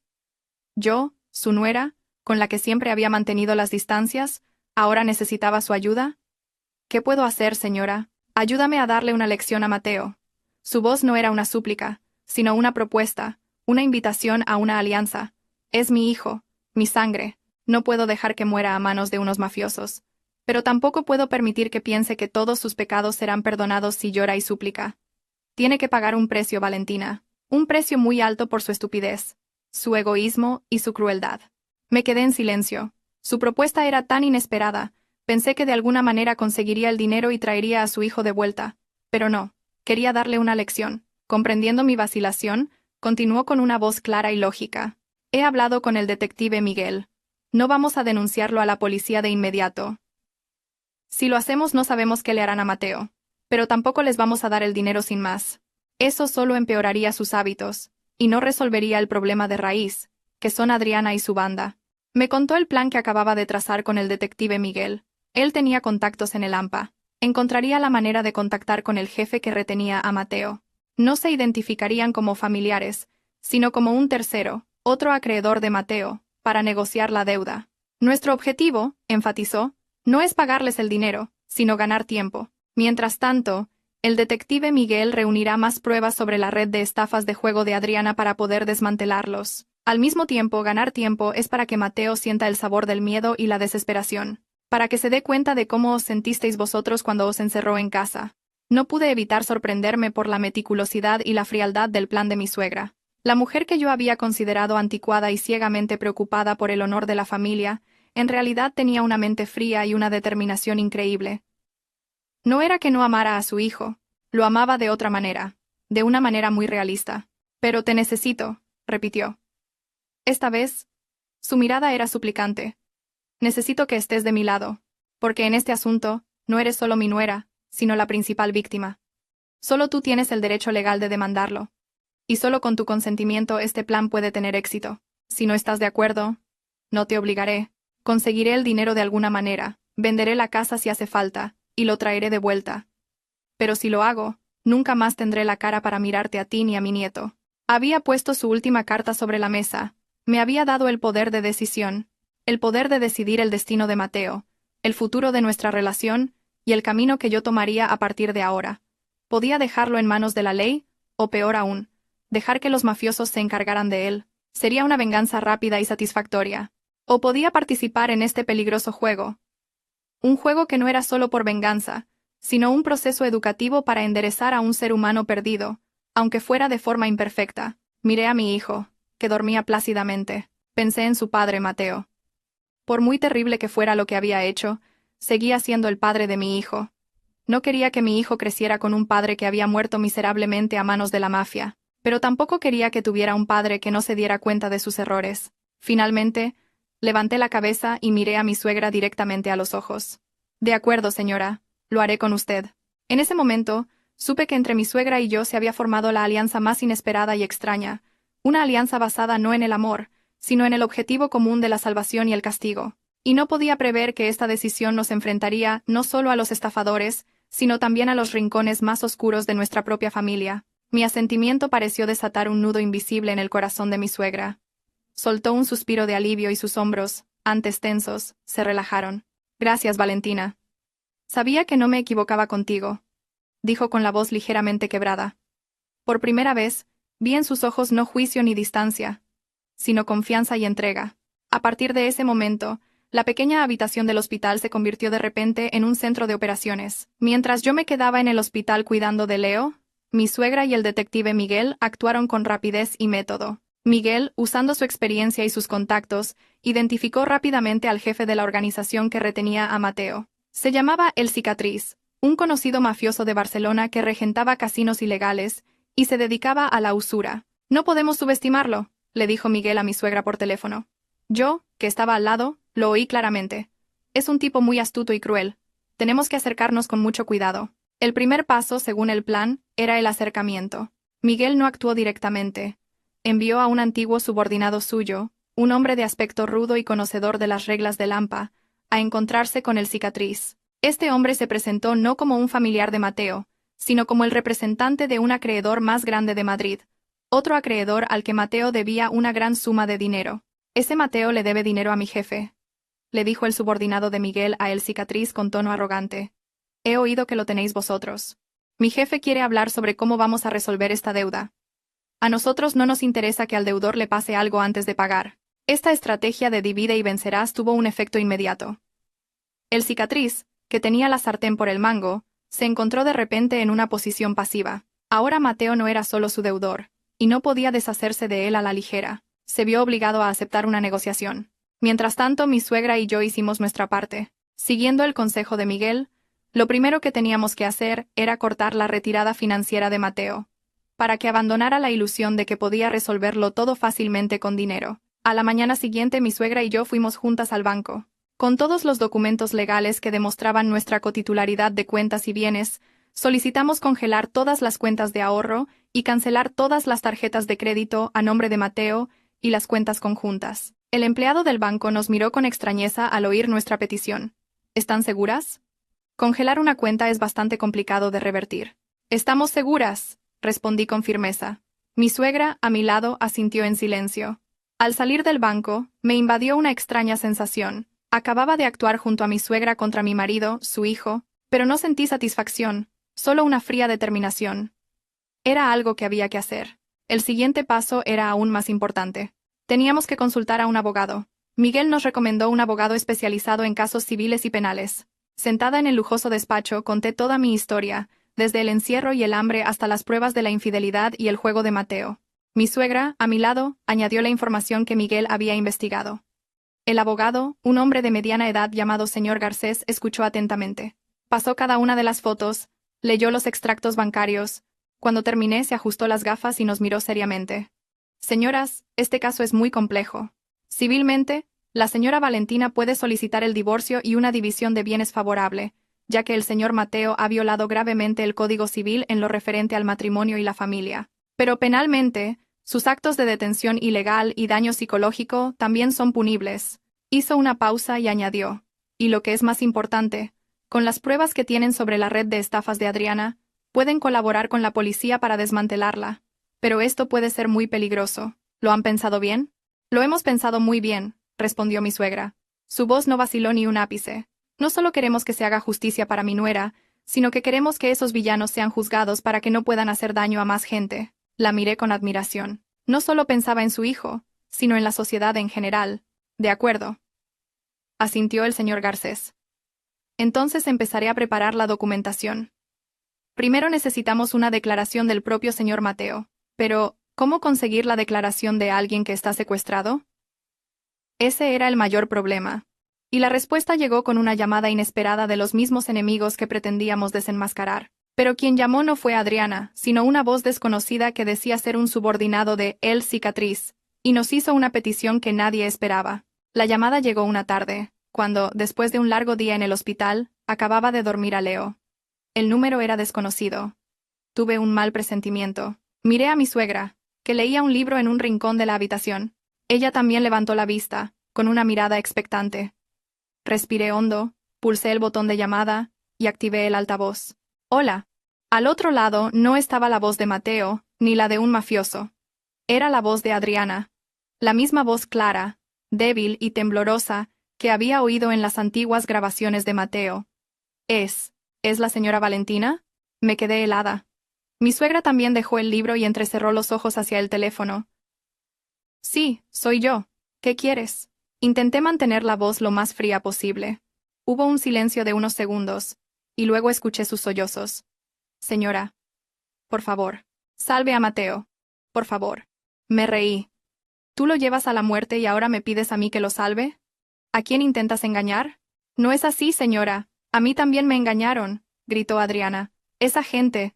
A: Yo, su nuera, con la que siempre había mantenido las distancias, ahora necesitaba su ayuda. ¿Qué puedo hacer, señora? Ayúdame a darle una lección a Mateo. Su voz no era una súplica, sino una propuesta, una invitación a una alianza. Es mi hijo, mi sangre. No puedo dejar que muera a manos de unos mafiosos. Pero tampoco puedo permitir que piense que todos sus pecados serán perdonados si llora y súplica. Tiene que pagar un precio, Valentina. Un precio muy alto por su estupidez, su egoísmo y su crueldad. Me quedé en silencio. Su propuesta era tan inesperada. Pensé que de alguna manera conseguiría el dinero y traería a su hijo de vuelta. Pero no. Quería darle una lección. Comprendiendo mi vacilación, continuó con una voz clara y lógica. He hablado con el detective Miguel. No vamos a denunciarlo a la policía de inmediato. Si lo hacemos no sabemos qué le harán a Mateo. Pero tampoco les vamos a dar el dinero sin más. Eso solo empeoraría sus hábitos, y no resolvería el problema de raíz, que son Adriana y su banda. Me contó el plan que acababa de trazar con el detective Miguel. Él tenía contactos en el AMPA. Encontraría la manera de contactar con el jefe que retenía a Mateo. No se identificarían como familiares, sino como un tercero, otro acreedor de Mateo, para negociar la deuda. Nuestro objetivo, enfatizó, no es pagarles el dinero, sino ganar tiempo. Mientras tanto, el detective Miguel reunirá más pruebas sobre la red de estafas de juego de Adriana para poder desmantelarlos. Al mismo tiempo, ganar tiempo es para que Mateo sienta el sabor del miedo y la desesperación, para que se dé cuenta de cómo os sentisteis vosotros cuando os encerró en casa. No pude evitar sorprenderme por la meticulosidad y la frialdad del plan de mi suegra. La mujer que yo había considerado anticuada y ciegamente preocupada por el honor de la familia, en realidad tenía una mente fría y una determinación increíble. No era que no amara a su hijo, lo amaba de otra manera, de una manera muy realista. Pero te necesito, repitió. Esta vez, su mirada era suplicante. Necesito que estés de mi lado, porque en este asunto, no eres solo mi nuera, sino la principal víctima. Solo tú tienes el derecho legal de demandarlo. Y solo con tu consentimiento este plan puede tener éxito. Si no estás de acuerdo, no te obligaré. Conseguiré el dinero de alguna manera, venderé la casa si hace falta, y lo traeré de vuelta. Pero si lo hago, nunca más tendré la cara para mirarte a ti ni a mi nieto. Había puesto su última carta sobre la mesa. Me había dado el poder de decisión, el poder de decidir el destino de Mateo, el futuro de nuestra relación y el camino que yo tomaría a partir de ahora. Podía dejarlo en manos de la ley, o peor aún, dejar que los mafiosos se encargaran de él. Sería una venganza rápida y satisfactoria. O podía participar en este peligroso juego. Un juego que no era solo por venganza, sino un proceso educativo para enderezar a un ser humano perdido, aunque fuera de forma imperfecta. Miré a mi hijo, que dormía plácidamente. Pensé en su padre, Mateo. Por muy terrible que fuera lo que había hecho, seguía siendo el padre de mi hijo. No quería que mi hijo creciera con un padre que había muerto miserablemente a manos de la mafia, pero tampoco quería que tuviera un padre que no se diera cuenta de sus errores. Finalmente, levanté la cabeza y miré a mi suegra directamente a los ojos. De acuerdo, señora, lo haré con usted. En ese momento, supe que entre mi suegra y yo se había formado la alianza más inesperada y extraña, una alianza basada no en el amor, sino en el objetivo común de la salvación y el castigo. Y no podía prever que esta decisión nos enfrentaría no solo a los estafadores, sino también a los rincones más oscuros de nuestra propia familia. Mi asentimiento pareció desatar un nudo invisible en el corazón de mi suegra. Soltó un suspiro de alivio y sus hombros, antes tensos, se relajaron. Gracias, Valentina. Sabía que no me equivocaba contigo, dijo con la voz ligeramente quebrada. Por primera vez, vi en sus ojos no juicio ni distancia, sino confianza y entrega. A partir de ese momento, la pequeña habitación del hospital se convirtió de repente en un centro de operaciones. Mientras yo me quedaba en el hospital cuidando de Leo, Mi suegra y el detective Miguel actuaron con rapidez y método. Miguel, usando su experiencia y sus contactos, identificó rápidamente al jefe de la organización que retenía a Mateo. Se llamaba El Cicatriz, un conocido mafioso de Barcelona que regentaba casinos ilegales y se dedicaba a la usura. No podemos subestimarlo, le dijo Miguel a mi suegra por teléfono. Yo, que estaba al lado, lo oí claramente. Es un tipo muy astuto y cruel. Tenemos que acercarnos con mucho cuidado. El primer paso, según el plan, era el acercamiento. Miguel no actuó directamente. Envió a un antiguo subordinado suyo, un hombre de aspecto rudo y conocedor de las reglas del AMPA, a encontrarse con el Cicatriz. Este hombre se presentó no como un familiar de Mateo, sino como el representante de un acreedor más grande de Madrid, otro acreedor al que Mateo debía una gran suma de dinero. Ese Mateo le debe dinero a mi jefe, le dijo el subordinado de Miguel a El Cicatriz con tono arrogante. He oído que lo tenéis vosotros. Mi jefe quiere hablar sobre cómo vamos a resolver esta deuda. A nosotros no nos interesa que al deudor le pase algo antes de pagar. Esta estrategia de divide y vencerás tuvo un efecto inmediato. El Cicatriz, que tenía la sartén por el mango, se encontró de repente en una posición pasiva. Ahora Mateo no era solo su deudor, y no podía deshacerse de él a la ligera. Se vio obligado a aceptar una negociación. Mientras tanto, mi suegra y yo hicimos nuestra parte. Siguiendo el consejo de Miguel, lo primero que teníamos que hacer era cortar la retirada financiera de Mateo, para que abandonara la ilusión de que podía resolverlo todo fácilmente con dinero. A la mañana siguiente mi suegra y yo fuimos juntas al banco. Con todos los documentos legales que demostraban nuestra cotitularidad de cuentas y bienes, solicitamos congelar todas las cuentas de ahorro y cancelar todas las tarjetas de crédito a nombre de Mateo y las cuentas conjuntas. El empleado del banco nos miró con extrañeza al oír nuestra petición. ¿Están seguras? Congelar una cuenta es bastante complicado de revertir. Estamos seguras, respondí con firmeza. Mi suegra, a mi lado, asintió en silencio. Al salir del banco, me invadió una extraña sensación. Acababa de actuar junto a mi suegra contra mi marido, su hijo, pero no sentí satisfacción, solo una fría determinación. Era algo que había que hacer. El siguiente paso era aún más importante. Teníamos que consultar a un abogado. Miguel nos recomendó un abogado especializado en casos civiles y penales. Sentada en el lujoso despacho, conté toda mi historia, desde el encierro y el hambre hasta las pruebas de la infidelidad y el juego de Mateo. Mi suegra, a mi lado, añadió la información que Miguel había investigado. El abogado, un hombre de mediana edad llamado señor Garcés, escuchó atentamente. Pasó cada una de las fotos, leyó los extractos bancarios. Cuando terminé, se ajustó las gafas y nos miró seriamente. Señoras, este caso es muy complejo. Civilmente, la señora Valentina puede solicitar el divorcio y una división de bienes favorable, ya que el señor Mateo ha violado gravemente el Código Civil en lo referente al matrimonio y la familia. Pero penalmente, sus actos de detención ilegal y daño psicológico también son punibles. Hizo una pausa y añadió. Y lo que es más importante, con las pruebas que tienen sobre la red de estafas de Adriana, pueden colaborar con la policía para desmantelarla. Pero esto puede ser muy peligroso. ¿Lo han pensado bien? Lo hemos pensado muy bien, respondió mi suegra. Su voz no vaciló ni un ápice. No solo queremos que se haga justicia para mi nuera, sino que queremos que esos villanos sean juzgados para que no puedan hacer daño a más gente. La miré con admiración. No solo pensaba en su hijo, sino en la sociedad en general. De acuerdo. Asintió el señor Garcés. Entonces empezaré a preparar la documentación. Primero necesitamos una declaración del propio señor Mateo. Pero, ¿cómo conseguir la declaración de alguien que está secuestrado? Ese era el mayor problema. Y la respuesta llegó con una llamada inesperada de los mismos enemigos que pretendíamos desenmascarar. Pero quien llamó no fue Adriana, sino una voz desconocida que decía ser un subordinado de El Cicatriz, y nos hizo una petición que nadie esperaba. La llamada llegó una tarde, cuando, después de un largo día en el hospital, acababa de dormir a Leo. El número era desconocido. Tuve un mal presentimiento. Miré a mi suegra, que leía un libro en un rincón de la habitación. Ella también levantó la vista, con una mirada expectante. Respiré hondo, pulsé el botón de llamada, y activé el altavoz. Hola. Al otro lado no estaba la voz de Mateo, ni la de un mafioso. Era la voz de Adriana. La misma voz clara, débil y temblorosa, que había oído en las antiguas grabaciones de Mateo. ¿Es la señora Valentina? Me quedé helada. Mi suegra también dejó el libro y entrecerró los ojos hacia el teléfono. Sí, soy yo. ¿Qué quieres? Intenté mantener la voz lo más fría posible. Hubo un silencio de unos segundos, y luego escuché sus sollozos. Señora. Por favor. Salve a Mateo. Por favor. Me reí. ¿Tú lo llevas a la muerte y ahora me pides a mí que lo salve? ¿A quién intentas engañar? No es así, señora. A mí también me engañaron, gritó Adriana. Esa gente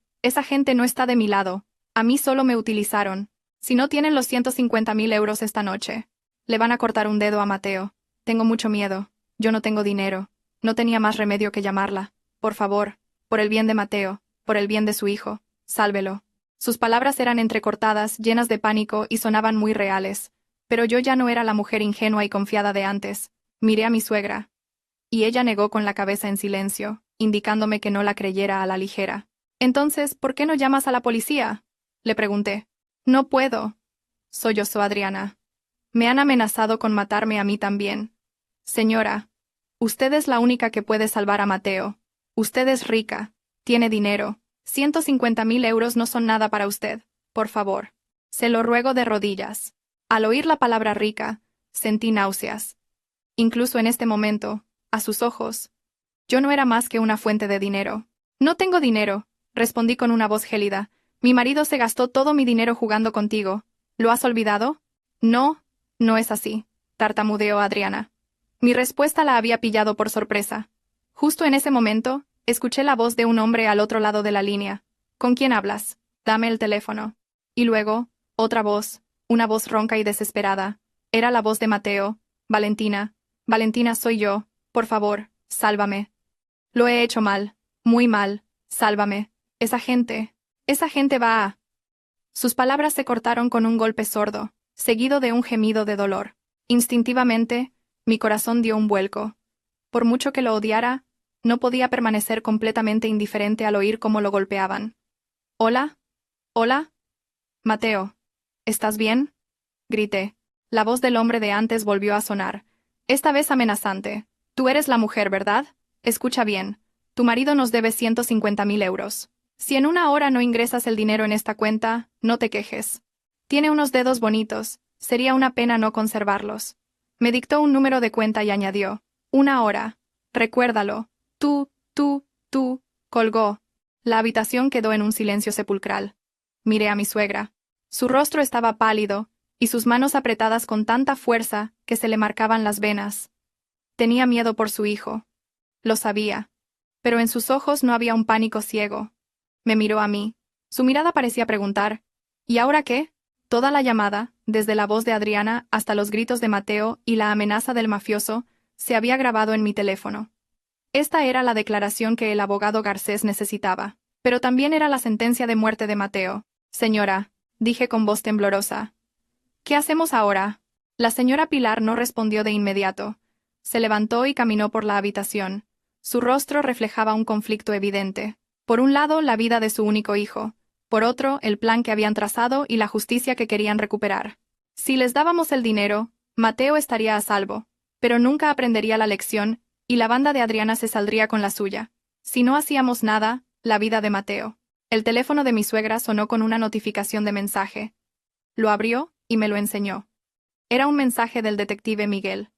A: no está de mi lado. A mí solo me utilizaron. Si no tienen los 150.000 euros esta noche, le van a cortar un dedo a Mateo. Tengo mucho miedo. Yo no tengo dinero. No tenía más remedio que llamarla. Por favor, por el bien de Mateo, por el bien de su hijo, sálvelo. Sus palabras eran entrecortadas, llenas de pánico y sonaban muy reales. Pero yo ya no era la mujer ingenua y confiada de antes. Miré a mi suegra. Y ella negó con la cabeza en silencio, indicándome que no la creyera a la ligera. Entonces, ¿por qué no llamas a la policía? Le pregunté. No puedo, sollozó Adriana. Me han amenazado con matarme a mí también. Señora, usted es la única que puede salvar a Mateo. Usted es rica, tiene dinero. 150.000 euros no son nada para usted. Por favor. Se lo ruego de rodillas. Al oír la palabra rica, sentí náuseas. Incluso en este momento, a sus ojos, yo no era más que una fuente de dinero. No tengo dinero, respondí con una voz gélida. Mi marido se gastó todo mi dinero jugando contigo. ¿Lo has olvidado? No, no es así, tartamudeó Adriana. Mi respuesta la había pillado por sorpresa. Justo en ese momento, escuché la voz de un hombre al otro lado de la línea. ¿Con quién hablas? Dame el teléfono. Y luego, otra voz, una voz ronca y desesperada. Era la voz de Mateo. Valentina. Valentina, soy yo. Por favor, sálvame. Lo he hecho mal. Muy mal. Sálvame. Esa gente va a... Sus palabras se cortaron con un golpe sordo, seguido de un gemido de dolor. Instintivamente, mi corazón dio un vuelco. Por mucho que lo odiara, no podía permanecer completamente indiferente al oír cómo lo golpeaban. ¿Hola? ¿Hola? Mateo. ¿Estás bien? Grité. La voz del hombre de antes volvió a sonar, esta vez amenazante. Tú eres la mujer, ¿verdad? Escucha bien. Tu marido nos debe 150.000 euros. Si en una hora no ingresas el dinero en esta cuenta, no te quejes. Tiene unos dedos bonitos, sería una pena no conservarlos. Me dictó un número de cuenta y añadió, 1 hora. Recuérdalo. Tú, colgó. La habitación quedó en un silencio sepulcral. Miré a mi suegra. Su rostro estaba pálido, y sus manos apretadas con tanta fuerza que se le marcaban las venas. Tenía miedo por su hijo. Lo sabía. Pero en sus ojos no había un pánico ciego. Me miró a mí. Su mirada parecía preguntar, ¿y ahora qué? Toda la llamada, desde la voz de Adriana hasta los gritos de Mateo y la amenaza del mafioso, se había grabado en mi teléfono. Esta era la declaración que el abogado Garcés necesitaba, pero también era la sentencia de muerte de Mateo. Señora, dije con voz temblorosa. ¿Qué hacemos ahora? La señora Pilar no respondió de inmediato. Se levantó y caminó por la habitación. Su rostro reflejaba un conflicto evidente. Por un lado, la vida de su único hijo. Por otro, el plan que habían trazado y la justicia que querían recuperar. Si les dábamos el dinero, Mateo estaría a salvo, pero nunca aprendería la lección, y la banda de Adriana se saldría con la suya. Si no hacíamos nada, la vida de Mateo. El teléfono de mi suegra sonó con una notificación de mensaje. Lo abrió y me lo enseñó. Era un mensaje del detective Miguel.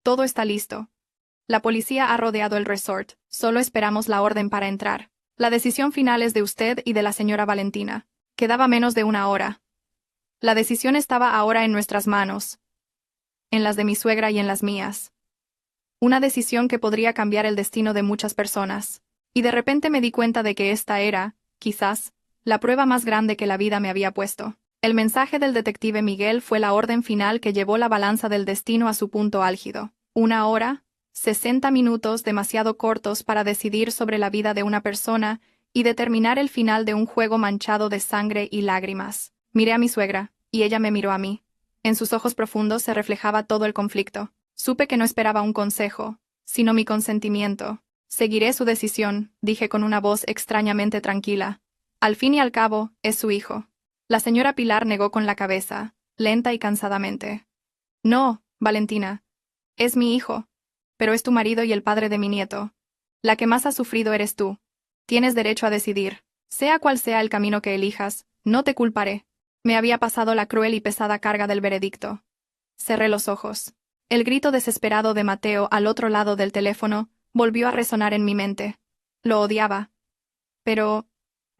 A: Todo está listo. La policía ha rodeado el resort, solo esperamos la orden para entrar. La decisión final es de usted y de la señora Valentina. Quedaba menos de 1 hora. La decisión estaba ahora en nuestras manos. En las de mi suegra y en las mías. Una decisión que podría cambiar el destino de muchas personas. Y de repente me di cuenta de que esta era, quizás, la prueba más grande que la vida me había puesto. El mensaje del detective Miguel fue la orden final que llevó la balanza del destino a su punto álgido. 1 hora, 60 minutos demasiado cortos para decidir sobre la vida de una persona y determinar el final de un juego manchado de sangre y lágrimas. Miré a mi suegra, y ella me miró a mí. En sus ojos profundos se reflejaba todo el conflicto. Supe que no esperaba un consejo, sino mi consentimiento. Seguiré su decisión, dije con una voz extrañamente tranquila. Al fin y al cabo, es su hijo. La señora Pilar negó con la cabeza, lenta y cansadamente. No, Valentina. Es mi hijo. Pero es tu marido y el padre de mi nieto. La que más ha sufrido eres tú. Tienes derecho a decidir. Sea cual sea el camino que elijas, no te culparé. Me había pasado la cruel y pesada carga del veredicto. Cerré los ojos. El grito desesperado de Mateo al otro lado del teléfono volvió a resonar en mi mente. Lo odiaba. Pero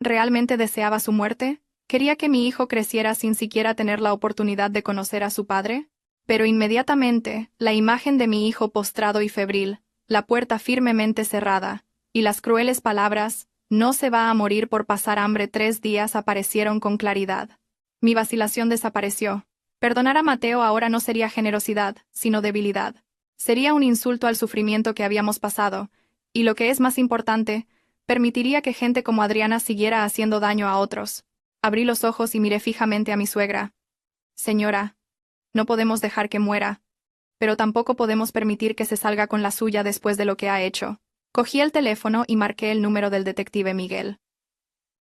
A: ¿Realmente deseaba su muerte? ¿Quería que mi hijo creciera sin siquiera tener la oportunidad de conocer a su padre? Pero inmediatamente, la imagen de mi hijo postrado y febril, la puerta firmemente cerrada, y las crueles palabras, «No se va a morir por pasar hambre 3 días» aparecieron con claridad. Mi vacilación desapareció. Perdonar a Mateo ahora no sería generosidad, sino debilidad. Sería un insulto al sufrimiento que habíamos pasado, y lo que es más importante, permitiría que gente como Adriana siguiera haciendo daño a otros. Abrí los ojos y miré fijamente a mi suegra. Señora, no podemos dejar que muera, pero tampoco podemos permitir que se salga con la suya después de lo que ha hecho. Cogí el teléfono y marqué el número del detective Miguel.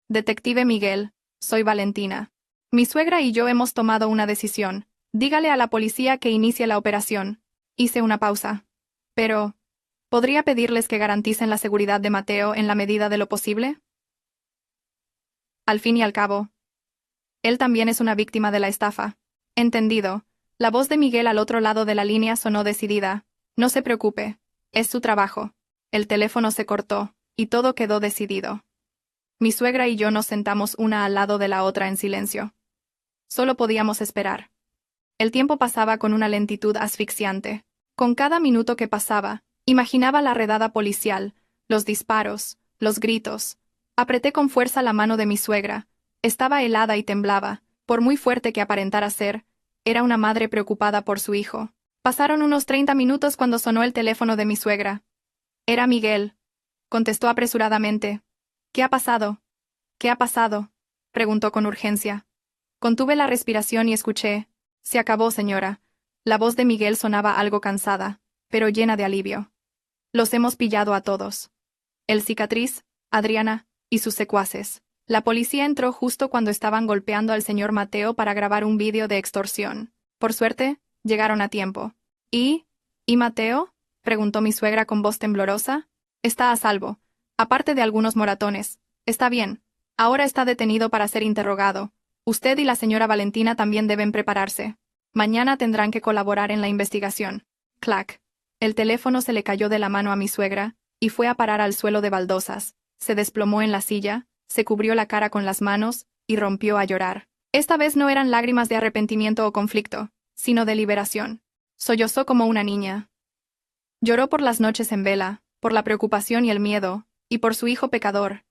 A: Detective Miguel, soy Valentina. Mi suegra y yo hemos tomado una decisión. Dígale a la policía que inicie la operación. Hice una pausa. Pero, ¿podría pedirles que garanticen la seguridad de Mateo en la medida de lo posible? Al fin y al cabo, él también es una víctima de la estafa. Entendido. La voz de Miguel al otro lado de la línea sonó decidida. No se preocupe. Es su trabajo. El teléfono se cortó, y todo quedó decidido. Mi suegra y yo nos sentamos una al lado de la otra en silencio. Solo podíamos esperar. El tiempo pasaba con una lentitud asfixiante. Con cada minuto que pasaba, imaginaba la redada policial, los disparos, los gritos. Apreté con fuerza la mano de mi suegra. Estaba helada y temblaba, por muy fuerte que aparentara ser. Era una madre preocupada por su hijo. Pasaron unos 30 minutos cuando sonó el teléfono de mi suegra. Era Miguel. Contestó apresuradamente. ¿Qué ha pasado? ¿Qué ha pasado?, preguntó con urgencia. Contuve la respiración y escuché. Se acabó, señora. La voz de Miguel sonaba algo cansada, pero llena de alivio. Los hemos pillado a todos. El cicatriz, Adriana, y sus secuaces. La policía entró justo cuando estaban golpeando al señor Mateo para grabar un vídeo de extorsión. Por suerte, llegaron a tiempo. ¿Y Mateo?, preguntó mi suegra con voz temblorosa. Está a salvo. Aparte de algunos moratones. Está bien. Ahora está detenido para ser interrogado. Usted y la señora Valentina también deben prepararse. Mañana tendrán que colaborar en la investigación. Clac. El teléfono se le cayó de la mano a mi suegra, y fue a parar al suelo de baldosas. Se desplomó en la silla, se cubrió la cara con las manos, y rompió a llorar. Esta vez no eran lágrimas de arrepentimiento o conflicto, sino de liberación. Sollozó como una niña. Lloró por las noches en vela, por la preocupación y el miedo, y por su hijo pecador,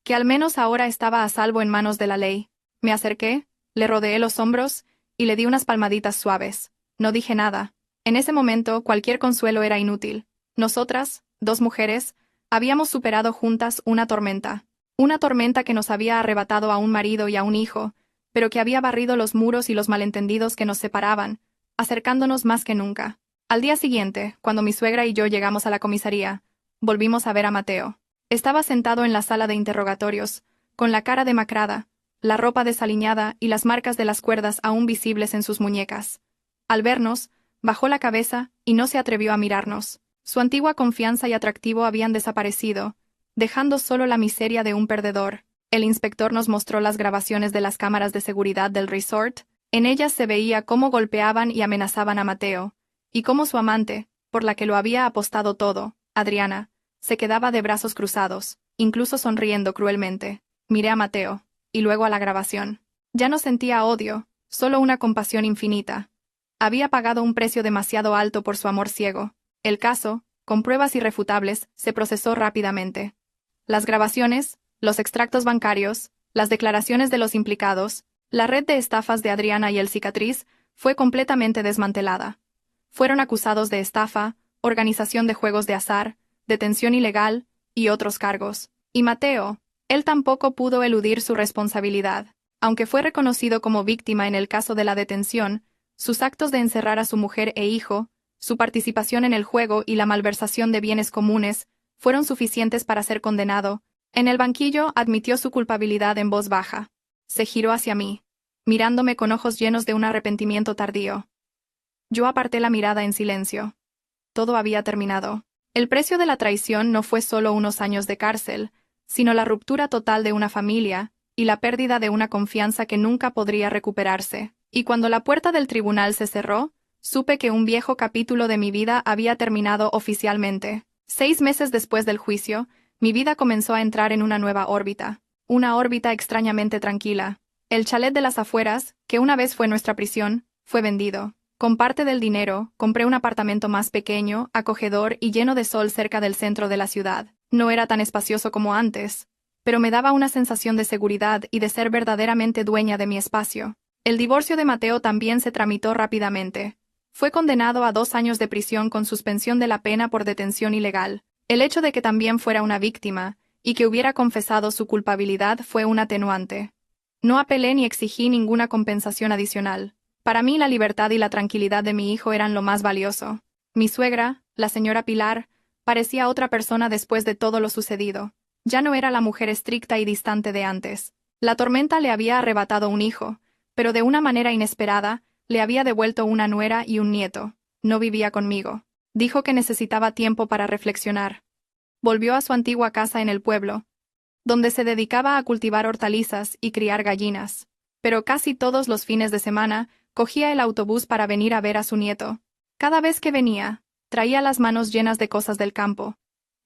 A: que al menos ahora estaba a salvo en manos de la ley. Me acerqué, le rodeé los hombros, y le di unas palmaditas suaves. No dije nada. En ese momento cualquier consuelo era inútil. Nosotras, 2 mujeres, habíamos superado juntas una tormenta. Una tormenta que nos había arrebatado a un marido y a un hijo, pero que había barrido los muros y los malentendidos que nos separaban, acercándonos más que nunca. Al día siguiente, cuando mi suegra y yo llegamos a la comisaría, volvimos a ver a Mateo. Estaba sentado en la sala de interrogatorios, con la cara demacrada, la ropa desaliñada y las marcas de las cuerdas aún visibles en sus muñecas. Al vernos, bajó la cabeza y no se atrevió a mirarnos. Su antigua confianza y atractivo habían desaparecido, dejando solo la miseria de un perdedor. El inspector nos mostró las grabaciones de las cámaras de seguridad del resort. En ellas se veía cómo golpeaban y amenazaban a Mateo, y cómo su amante, por la que lo había apostado todo, Adriana, se quedaba de brazos cruzados, incluso sonriendo cruelmente. Miré a Mateo, y luego a la grabación. Ya no sentía odio, solo una compasión infinita. Había pagado un precio demasiado alto por su amor ciego. El caso, con pruebas irrefutables, se procesó rápidamente. Las grabaciones, los extractos bancarios, las declaraciones de los implicados, la red de estafas de Adriana y el cicatriz, fue completamente desmantelada. Fueron acusados de estafa, organización de juegos de azar, detención ilegal, y otros cargos. Y Mateo, él tampoco pudo eludir su responsabilidad. Aunque fue reconocido como víctima en el caso de la detención, sus actos de encerrar a su mujer e hijo, su participación en el juego y la malversación de bienes comunes, fueron suficientes para ser condenado. En el banquillo admitió su culpabilidad en voz baja. Se giró hacia mí, mirándome con ojos llenos de un arrepentimiento tardío. Yo aparté la mirada en silencio. Todo había terminado. El precio de la traición no fue solo unos años de cárcel, sino la ruptura total de una familia, y la pérdida de una confianza que nunca podría recuperarse. Y cuando la puerta del tribunal se cerró, supe que un viejo capítulo de mi vida había terminado oficialmente. 6 meses después del juicio, mi vida comenzó a entrar en una nueva órbita. una órbita extrañamente tranquila. El chalet de las afueras, que una vez fue nuestra prisión, fue vendido. Con parte del dinero, compré un apartamento más pequeño, acogedor y lleno de sol cerca del centro de la ciudad. No era tan espacioso como antes, pero me daba una sensación de seguridad y de ser verdaderamente dueña de mi espacio. El divorcio de Mateo también se tramitó rápidamente. Fue condenado a 2 años de prisión con suspensión de la pena por detención ilegal. El hecho de que también fuera una víctima, y que hubiera confesado su culpabilidad fue un atenuante. No apelé ni exigí ninguna compensación adicional. Para mí la libertad y la tranquilidad de mi hijo eran lo más valioso. Mi suegra, la señora Pilar, parecía otra persona después de todo lo sucedido. Ya no era la mujer estricta y distante de antes. La tormenta le había arrebatado un hijo, pero de una manera inesperada, le había devuelto una nuera y un nieto. No vivía conmigo. Dijo que necesitaba tiempo para reflexionar. Volvió a su antigua casa en el pueblo, donde se dedicaba a cultivar hortalizas y criar gallinas. Pero casi todos los fines de semana, cogía el autobús para venir a ver a su nieto. Cada vez que venía, traía las manos llenas de cosas del campo.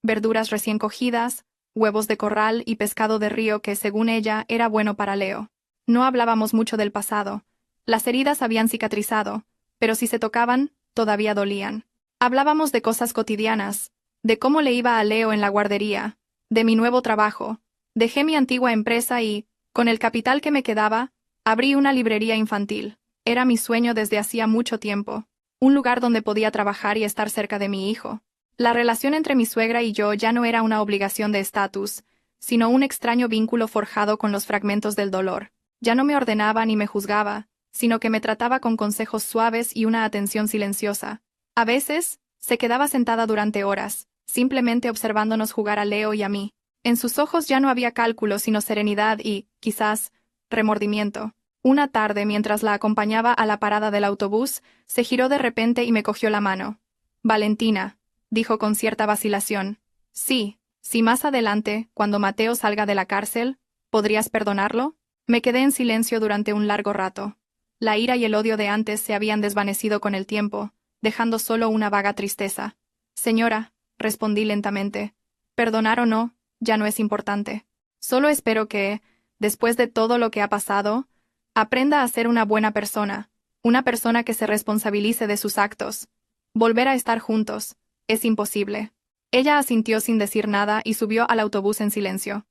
A: Verduras recién cogidas, huevos de corral y pescado de río que, según ella, era bueno para Leo. No hablábamos mucho del pasado. Las heridas habían cicatrizado, pero si se tocaban, todavía dolían. Hablábamos de cosas cotidianas, de cómo le iba a Leo en la guardería, de mi nuevo trabajo. Dejé mi antigua empresa y, con el capital que me quedaba, abrí una librería infantil. Era mi sueño desde hacía mucho tiempo. Un lugar donde podía trabajar y estar cerca de mi hijo. La relación entre mi suegra y yo ya no era una obligación de estatus, sino un extraño vínculo forjado con los fragmentos del dolor. Ya no me ordenaba ni me juzgaba, sino que me trataba con consejos suaves y una atención silenciosa. A veces, se quedaba sentada durante horas, simplemente observándonos jugar a Leo y a mí. En sus ojos ya no había cálculo sino serenidad y, quizás, remordimiento. Una tarde, mientras la acompañaba a la parada del autobús, se giró de repente y me cogió la mano. «Valentina», dijo con cierta vacilación. «Sí, si más adelante, cuando Mateo salga de la cárcel, ¿podrías perdonarlo?» Me quedé en silencio durante un largo rato. La ira y el odio de antes se habían desvanecido con el tiempo, dejando solo una vaga tristeza. «Señora», respondí lentamente, «perdonar o no, ya no es importante. Solo espero que, después de todo lo que ha pasado, aprenda a ser una buena persona, una persona que se responsabilice de sus actos. Volver a estar juntos, es imposible». Ella asintió sin decir nada y subió al autobús en silencio.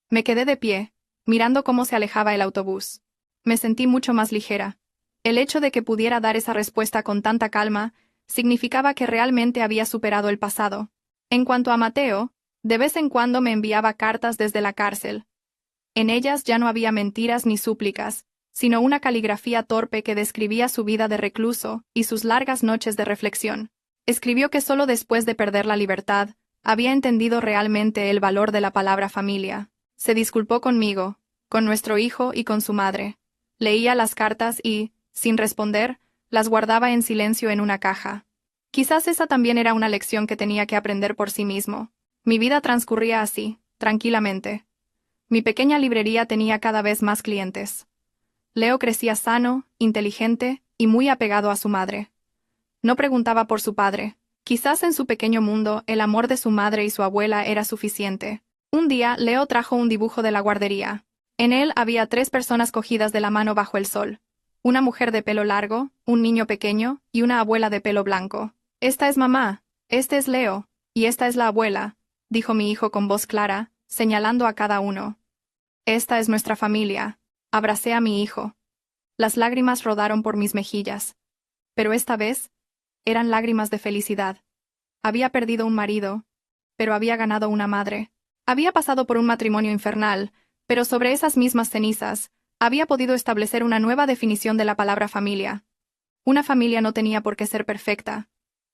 A: Me quedé de pie, mirando cómo se alejaba el autobús. Me sentí mucho más ligera. El hecho de que pudiera dar esa respuesta con tanta calma significaba que realmente había superado el pasado. En cuanto a Mateo, de vez en cuando me enviaba cartas desde la cárcel. En ellas ya no había mentiras ni súplicas, sino una caligrafía torpe que describía su vida de recluso y sus largas noches de reflexión. Escribió que solo después de perder la libertad, había entendido realmente el valor de la palabra familia. Se disculpó conmigo, con nuestro hijo y con su madre. Leía las cartas y, sin responder, las guardaba en silencio en una caja. Quizás esa también era una lección que tenía que aprender por sí mismo. Mi vida transcurría así, tranquilamente. Mi pequeña librería tenía cada vez más clientes. Leo crecía sano, inteligente y muy apegado a su madre. No preguntaba por su padre. Quizás en su pequeño mundo el amor de su madre y su abuela era suficiente. Un día, Leo trajo un dibujo de la guardería. En él había 3 personas cogidas de la mano bajo el sol. Una mujer de pelo largo, un niño pequeño y una abuela de pelo blanco. «Esta es mamá, este es Leo, y esta es la abuela», dijo mi hijo con voz clara, señalando a cada uno. «Esta es nuestra familia». Abracé a mi hijo. Las lágrimas rodaron por mis mejillas. Pero esta vez, eran lágrimas de felicidad. Había perdido un marido, pero había ganado una madre. Había pasado por un matrimonio infernal, pero sobre esas mismas cenizas, había podido establecer una nueva definición de la palabra familia. Una familia no tenía por qué ser perfecta,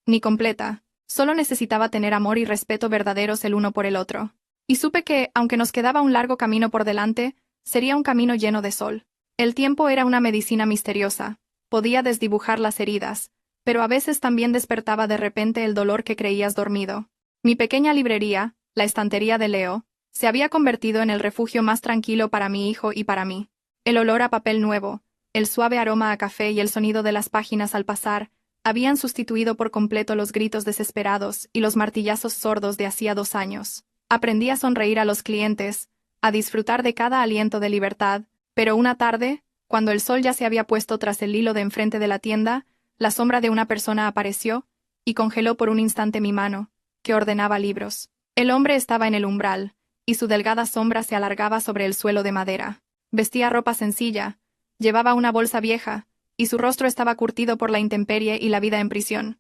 A: ni completa, solo necesitaba tener amor y respeto verdaderos el uno por el otro. Y supe que, aunque nos quedaba un largo camino por delante, sería un camino lleno de sol. El tiempo era una medicina misteriosa, podía desdibujar las heridas, pero a veces también despertaba de repente el dolor que creías dormido. Mi pequeña librería, la estantería de Leo, se había convertido en el refugio más tranquilo para mi hijo y para mí. El olor a papel nuevo, el suave aroma a café y el sonido de las páginas al pasar, habían sustituido por completo los gritos desesperados y los martillazos sordos de hacía 2 años. Aprendí a sonreír a los clientes, a disfrutar de cada aliento de libertad, pero una tarde, cuando el sol ya se había puesto tras el hilo de enfrente de la tienda, la sombra de una persona apareció, y congeló por un instante mi mano, que ordenaba libros. El hombre estaba en el umbral, y su delgada sombra se alargaba sobre el suelo de madera. Vestía ropa sencilla, llevaba una bolsa vieja, y su rostro estaba curtido por la intemperie y la vida en prisión.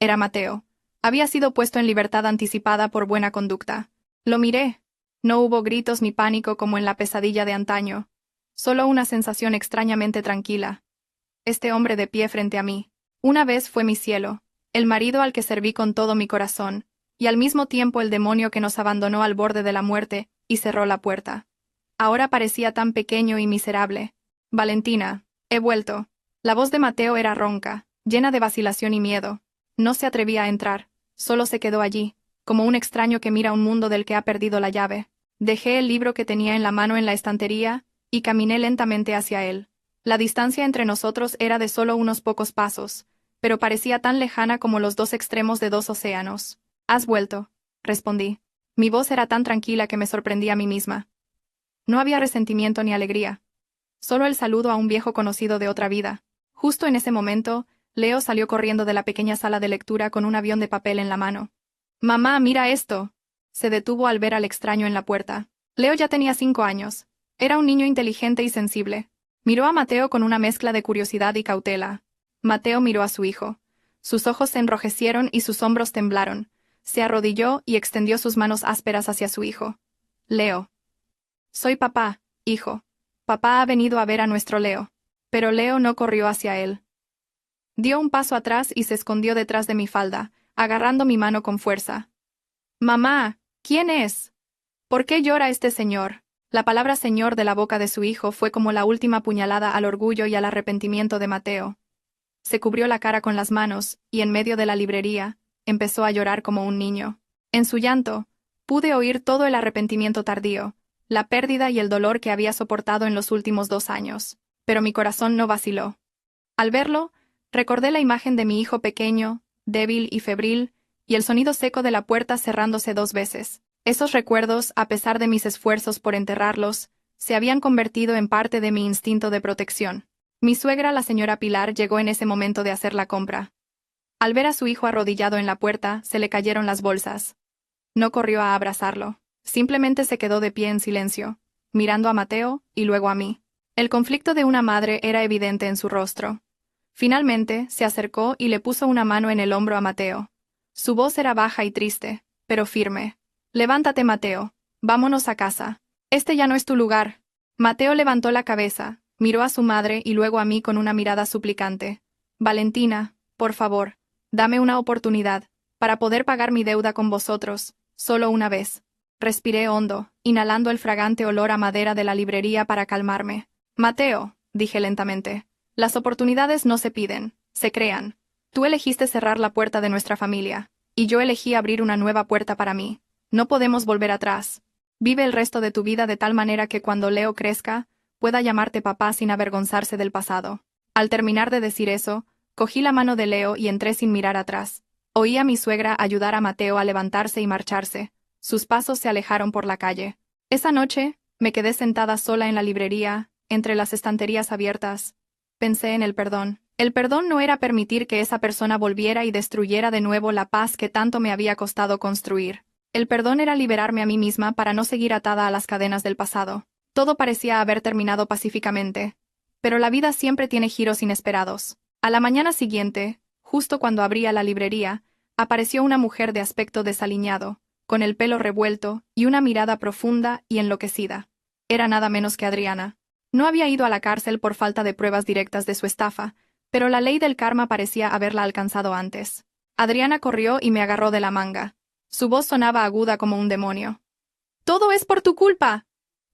A: Era Mateo. Había sido puesto en libertad anticipada por buena conducta. Lo miré. No hubo gritos ni pánico como en la pesadilla de antaño. Solo una sensación extrañamente tranquila. Este hombre de pie frente a mí. Una vez fue mi cielo, el marido al que serví con todo mi corazón, y al mismo tiempo el demonio que nos abandonó al borde de la muerte y cerró la puerta. Ahora parecía tan pequeño y miserable. Valentina, he vuelto. La voz de Mateo era ronca, llena de vacilación y miedo. No se atrevía a entrar, solo se quedó allí, como un extraño que mira un mundo del que ha perdido la llave. Dejé el libro que tenía en la mano en la estantería, y caminé lentamente hacia él. La distancia entre nosotros era de solo unos pocos pasos, pero parecía tan lejana como los dos extremos de dos océanos. «Has vuelto», respondí. Mi voz era tan tranquila que me sorprendí a mí misma. No había resentimiento ni alegría. Solo el saludo a un viejo conocido de otra vida. Justo en ese momento, Leo salió corriendo de la pequeña sala de lectura con un avión de papel en la mano. «Mamá, mira esto». Se detuvo al ver al extraño en la puerta. Leo ya tenía 5 años. Era un niño inteligente y sensible. Miró a Mateo con una mezcla de curiosidad y cautela. Mateo miró a su hijo. Sus ojos se enrojecieron y sus hombros temblaron. Se arrodilló y extendió sus manos ásperas hacia su hijo. «Leo». «Soy papá, hijo. Papá ha venido a ver a nuestro Leo». Pero Leo no corrió hacia él. Dio un paso atrás y se escondió detrás de mi falda, agarrando mi mano con fuerza. «Mamá, ¿quién es? ¿Por qué llora este señor?». La palabra señor de la boca de su hijo fue como la última puñalada al orgullo y al arrepentimiento de Mateo. Se cubrió la cara con las manos, y en medio de la librería, empezó a llorar como un niño. En su llanto, pude oír todo el arrepentimiento tardío, la pérdida y el dolor que había soportado en los últimos 2 años. Pero mi corazón no vaciló. Al verlo, recordé la imagen de mi hijo pequeño, débil y febril, y el sonido seco de la puerta cerrándose 2 veces. Esos recuerdos, a pesar de mis esfuerzos por enterrarlos, se habían convertido en parte de mi instinto de protección. Mi suegra, la señora Pilar, llegó en ese momento de hacer la compra. Al ver a su hijo arrodillado en la puerta, se le cayeron las bolsas. No corrió a abrazarlo. Simplemente se quedó de pie en silencio, mirando a Mateo y luego a mí. El conflicto de una madre era evidente en su rostro. Finalmente, se acercó y le puso una mano en el hombro a Mateo. Su voz era baja y triste, pero firme. «Levántate, Mateo. Vámonos a casa. Este ya no es tu lugar». Mateo levantó la cabeza, miró a su madre y luego a mí con una mirada suplicante. «Valentina, por favor, dame una oportunidad, para poder pagar mi deuda con vosotros, solo una vez». Respiré hondo, inhalando el fragante olor a madera de la librería para calmarme. «Mateo», dije lentamente, «las oportunidades no se piden, se crean. Tú elegiste cerrar la puerta de nuestra familia, y yo elegí abrir una nueva puerta para mí. No podemos volver atrás. Vive el resto de tu vida de tal manera que cuando Leo crezca, pueda llamarte papá sin avergonzarse del pasado». Al terminar de decir eso, cogí la mano de Leo y entré sin mirar atrás. Oí a mi suegra ayudar a Mateo a levantarse y marcharse. Sus pasos se alejaron por la calle. Esa noche, me quedé sentada sola en la librería, entre las estanterías abiertas. Pensé en el perdón. El perdón no era permitir que esa persona volviera y destruyera de nuevo la paz que tanto me había costado construir. El perdón era liberarme a mí misma para no seguir atada a las cadenas del pasado. Todo parecía haber terminado pacíficamente. Pero la vida siempre tiene giros inesperados. A la mañana siguiente, justo cuando abría la librería, apareció una mujer de aspecto desaliñado, con el pelo revuelto y una mirada profunda y enloquecida. Era nada menos que Adriana. No había ido a la cárcel por falta de pruebas directas de su estafa, pero la ley del karma parecía haberla alcanzado antes. Adriana corrió y me agarró de la manga. Su voz sonaba aguda como un demonio. «Todo es por tu culpa.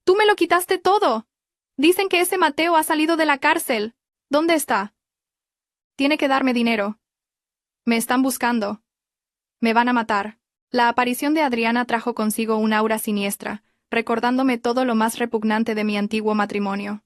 A: Tú me lo quitaste todo. Dicen que ese Mateo ha salido de la cárcel. ¿Dónde está? Tiene que darme dinero. Me están buscando. Me van a matar». La aparición de Adriana trajo consigo un aura siniestra, recordándome todo lo más repugnante de mi antiguo matrimonio.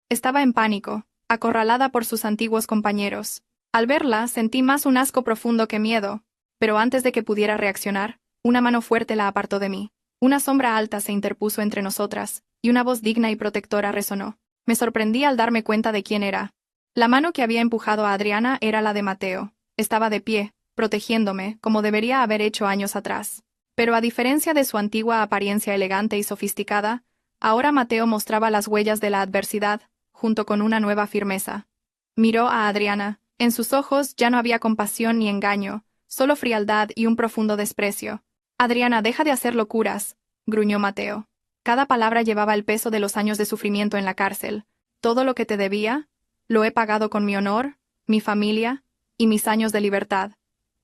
A: Estaba en pánico, acorralada por sus antiguos compañeros. Al verla, sentí más un asco profundo que miedo, pero antes de que pudiera reaccionar, una mano fuerte la apartó de mí. Una sombra alta se interpuso entre nosotras, y una voz digna y protectora resonó. Me sorprendí al darme cuenta de quién era. La mano que había empujado a Adriana era la de Mateo. Estaba de pie, protegiéndome, como debería haber hecho años atrás. Pero a diferencia de su antigua apariencia elegante y sofisticada, ahora Mateo mostraba las huellas de la adversidad, junto con una nueva firmeza. Miró a Adriana. En sus ojos ya no había compasión ni engaño, solo frialdad y un profundo desprecio. Adriana, deja de hacer locuras, gruñó Mateo. Cada palabra llevaba el peso de los años de sufrimiento en la cárcel. Todo lo que te debía, lo he pagado con mi honor, mi familia y mis años de libertad.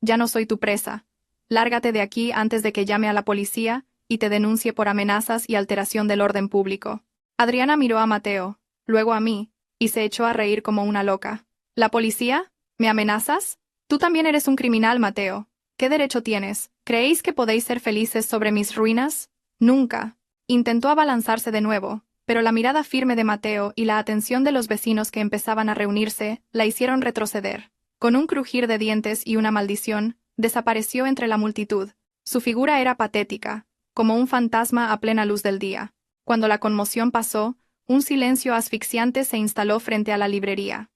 A: Ya no soy tu presa. Lárgate de aquí antes de que llame a la policía y te denuncie por amenazas y alteración del orden público. Adriana miró a Mateo, luego a mí, y se echó a reír como una loca. ¿La policía? ¿Me amenazas? Tú también eres un criminal, Mateo. ¿Qué derecho tienes? ¿Creéis que podéis ser felices sobre mis ruinas? Nunca. Intentó abalanzarse de nuevo, pero la mirada firme de Mateo y la atención de los vecinos que empezaban a reunirse la hicieron retroceder. Con un crujir de dientes y una maldición, desapareció entre la multitud. Su figura era patética, como un fantasma a plena luz del día. Cuando la conmoción pasó, un silencio asfixiante se instaló frente a la librería.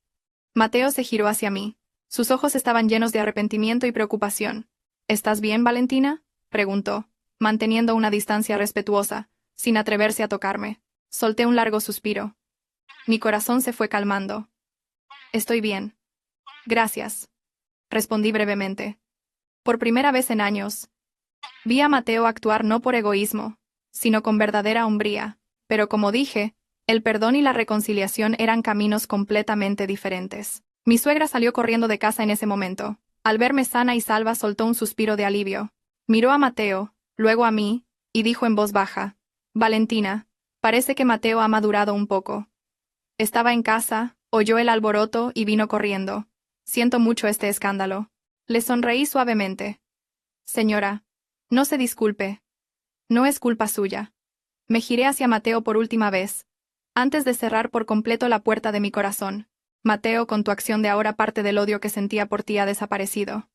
A: Mateo se giró hacia mí. Sus ojos estaban llenos de arrepentimiento y preocupación. ¿Estás bien, Valentina?, preguntó, manteniendo una distancia respetuosa, sin atreverse a tocarme. Solté un largo suspiro. Mi corazón se fue calmando. Estoy bien. Gracias. Respondí brevemente. Por primera vez en años, vi a Mateo actuar no por egoísmo, sino con verdadera hombría, pero como dije, el perdón y la reconciliación eran caminos completamente diferentes. Mi suegra salió corriendo de casa en ese momento. Al verme sana y salva soltó un suspiro de alivio. Miró a Mateo, luego a mí, y dijo en voz baja: Valentina, parece que Mateo ha madurado un poco. Estaba en casa, oyó el alboroto y vino corriendo. Siento mucho este escándalo. Le sonreí suavemente. Señora, no se disculpe. No es culpa suya. Me giré hacia Mateo por última vez, antes de cerrar por completo la puerta de mi corazón. Mateo, con tu acción de ahora parte del odio que sentía por ti ha desaparecido.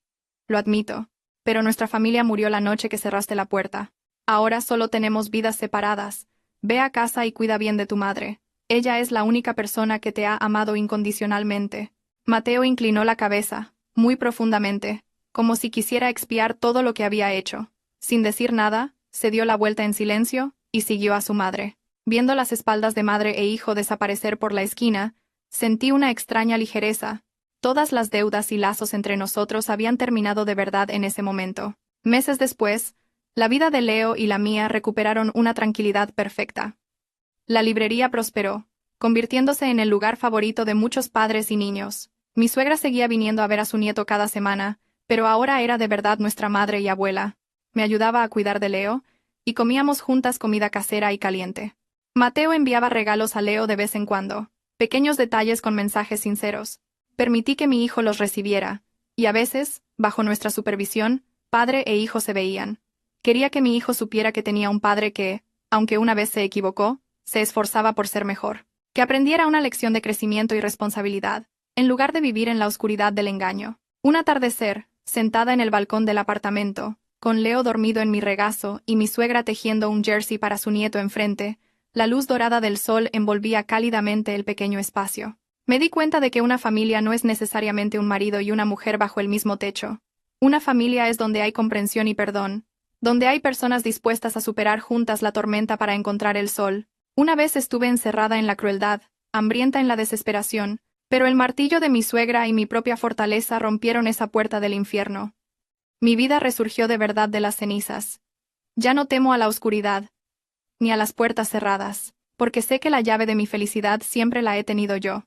A: Lo admito, pero nuestra familia murió la noche que cerraste la puerta. Ahora solo tenemos vidas separadas. Ve a casa y cuida bien de tu madre. Ella es la única persona que te ha amado incondicionalmente. Mateo inclinó la cabeza, muy profundamente, como si quisiera expiar todo lo que había hecho. Sin decir nada, se dio la vuelta en silencio y siguió a su madre. Viendo las espaldas de madre e hijo desaparecer por la esquina, sentí una extraña ligereza. Todas las deudas y lazos entre nosotros habían terminado de verdad en ese momento. Meses después, la vida de Leo y la mía recuperaron una tranquilidad perfecta. La librería prosperó, convirtiéndose en el lugar favorito de muchos padres y niños. Mi suegra seguía viniendo a ver a su nieto cada semana, pero ahora era de verdad nuestra madre y abuela. Me ayudaba a cuidar de Leo, y comíamos juntas comida casera y caliente. Mateo enviaba regalos a Leo de vez en cuando, pequeños detalles con mensajes sinceros. Permití que mi hijo los recibiera, y a veces, bajo nuestra supervisión, padre e hijo se veían. Quería que mi hijo supiera que tenía un padre que, aunque una vez se equivocó, se esforzaba por ser mejor. Que aprendiera una lección de crecimiento y responsabilidad, en lugar de vivir en la oscuridad del engaño. Un atardecer, sentada en el balcón del apartamento, con Leo dormido en mi regazo y mi suegra tejiendo un jersey para su nieto enfrente, la luz dorada del sol envolvía cálidamente el pequeño espacio. Me di cuenta de que una familia no es necesariamente un marido y una mujer bajo el mismo techo. Una familia es donde hay comprensión y perdón, donde hay personas dispuestas a superar juntas la tormenta para encontrar el sol. Una vez estuve encerrada en la crueldad, hambrienta en la desesperación, pero el martillo de mi suegra y mi propia fortaleza rompieron esa puerta del infierno. Mi vida resurgió de verdad de las cenizas. Ya no temo a la oscuridad, ni a las puertas cerradas, porque sé que la llave de mi felicidad siempre la he tenido yo.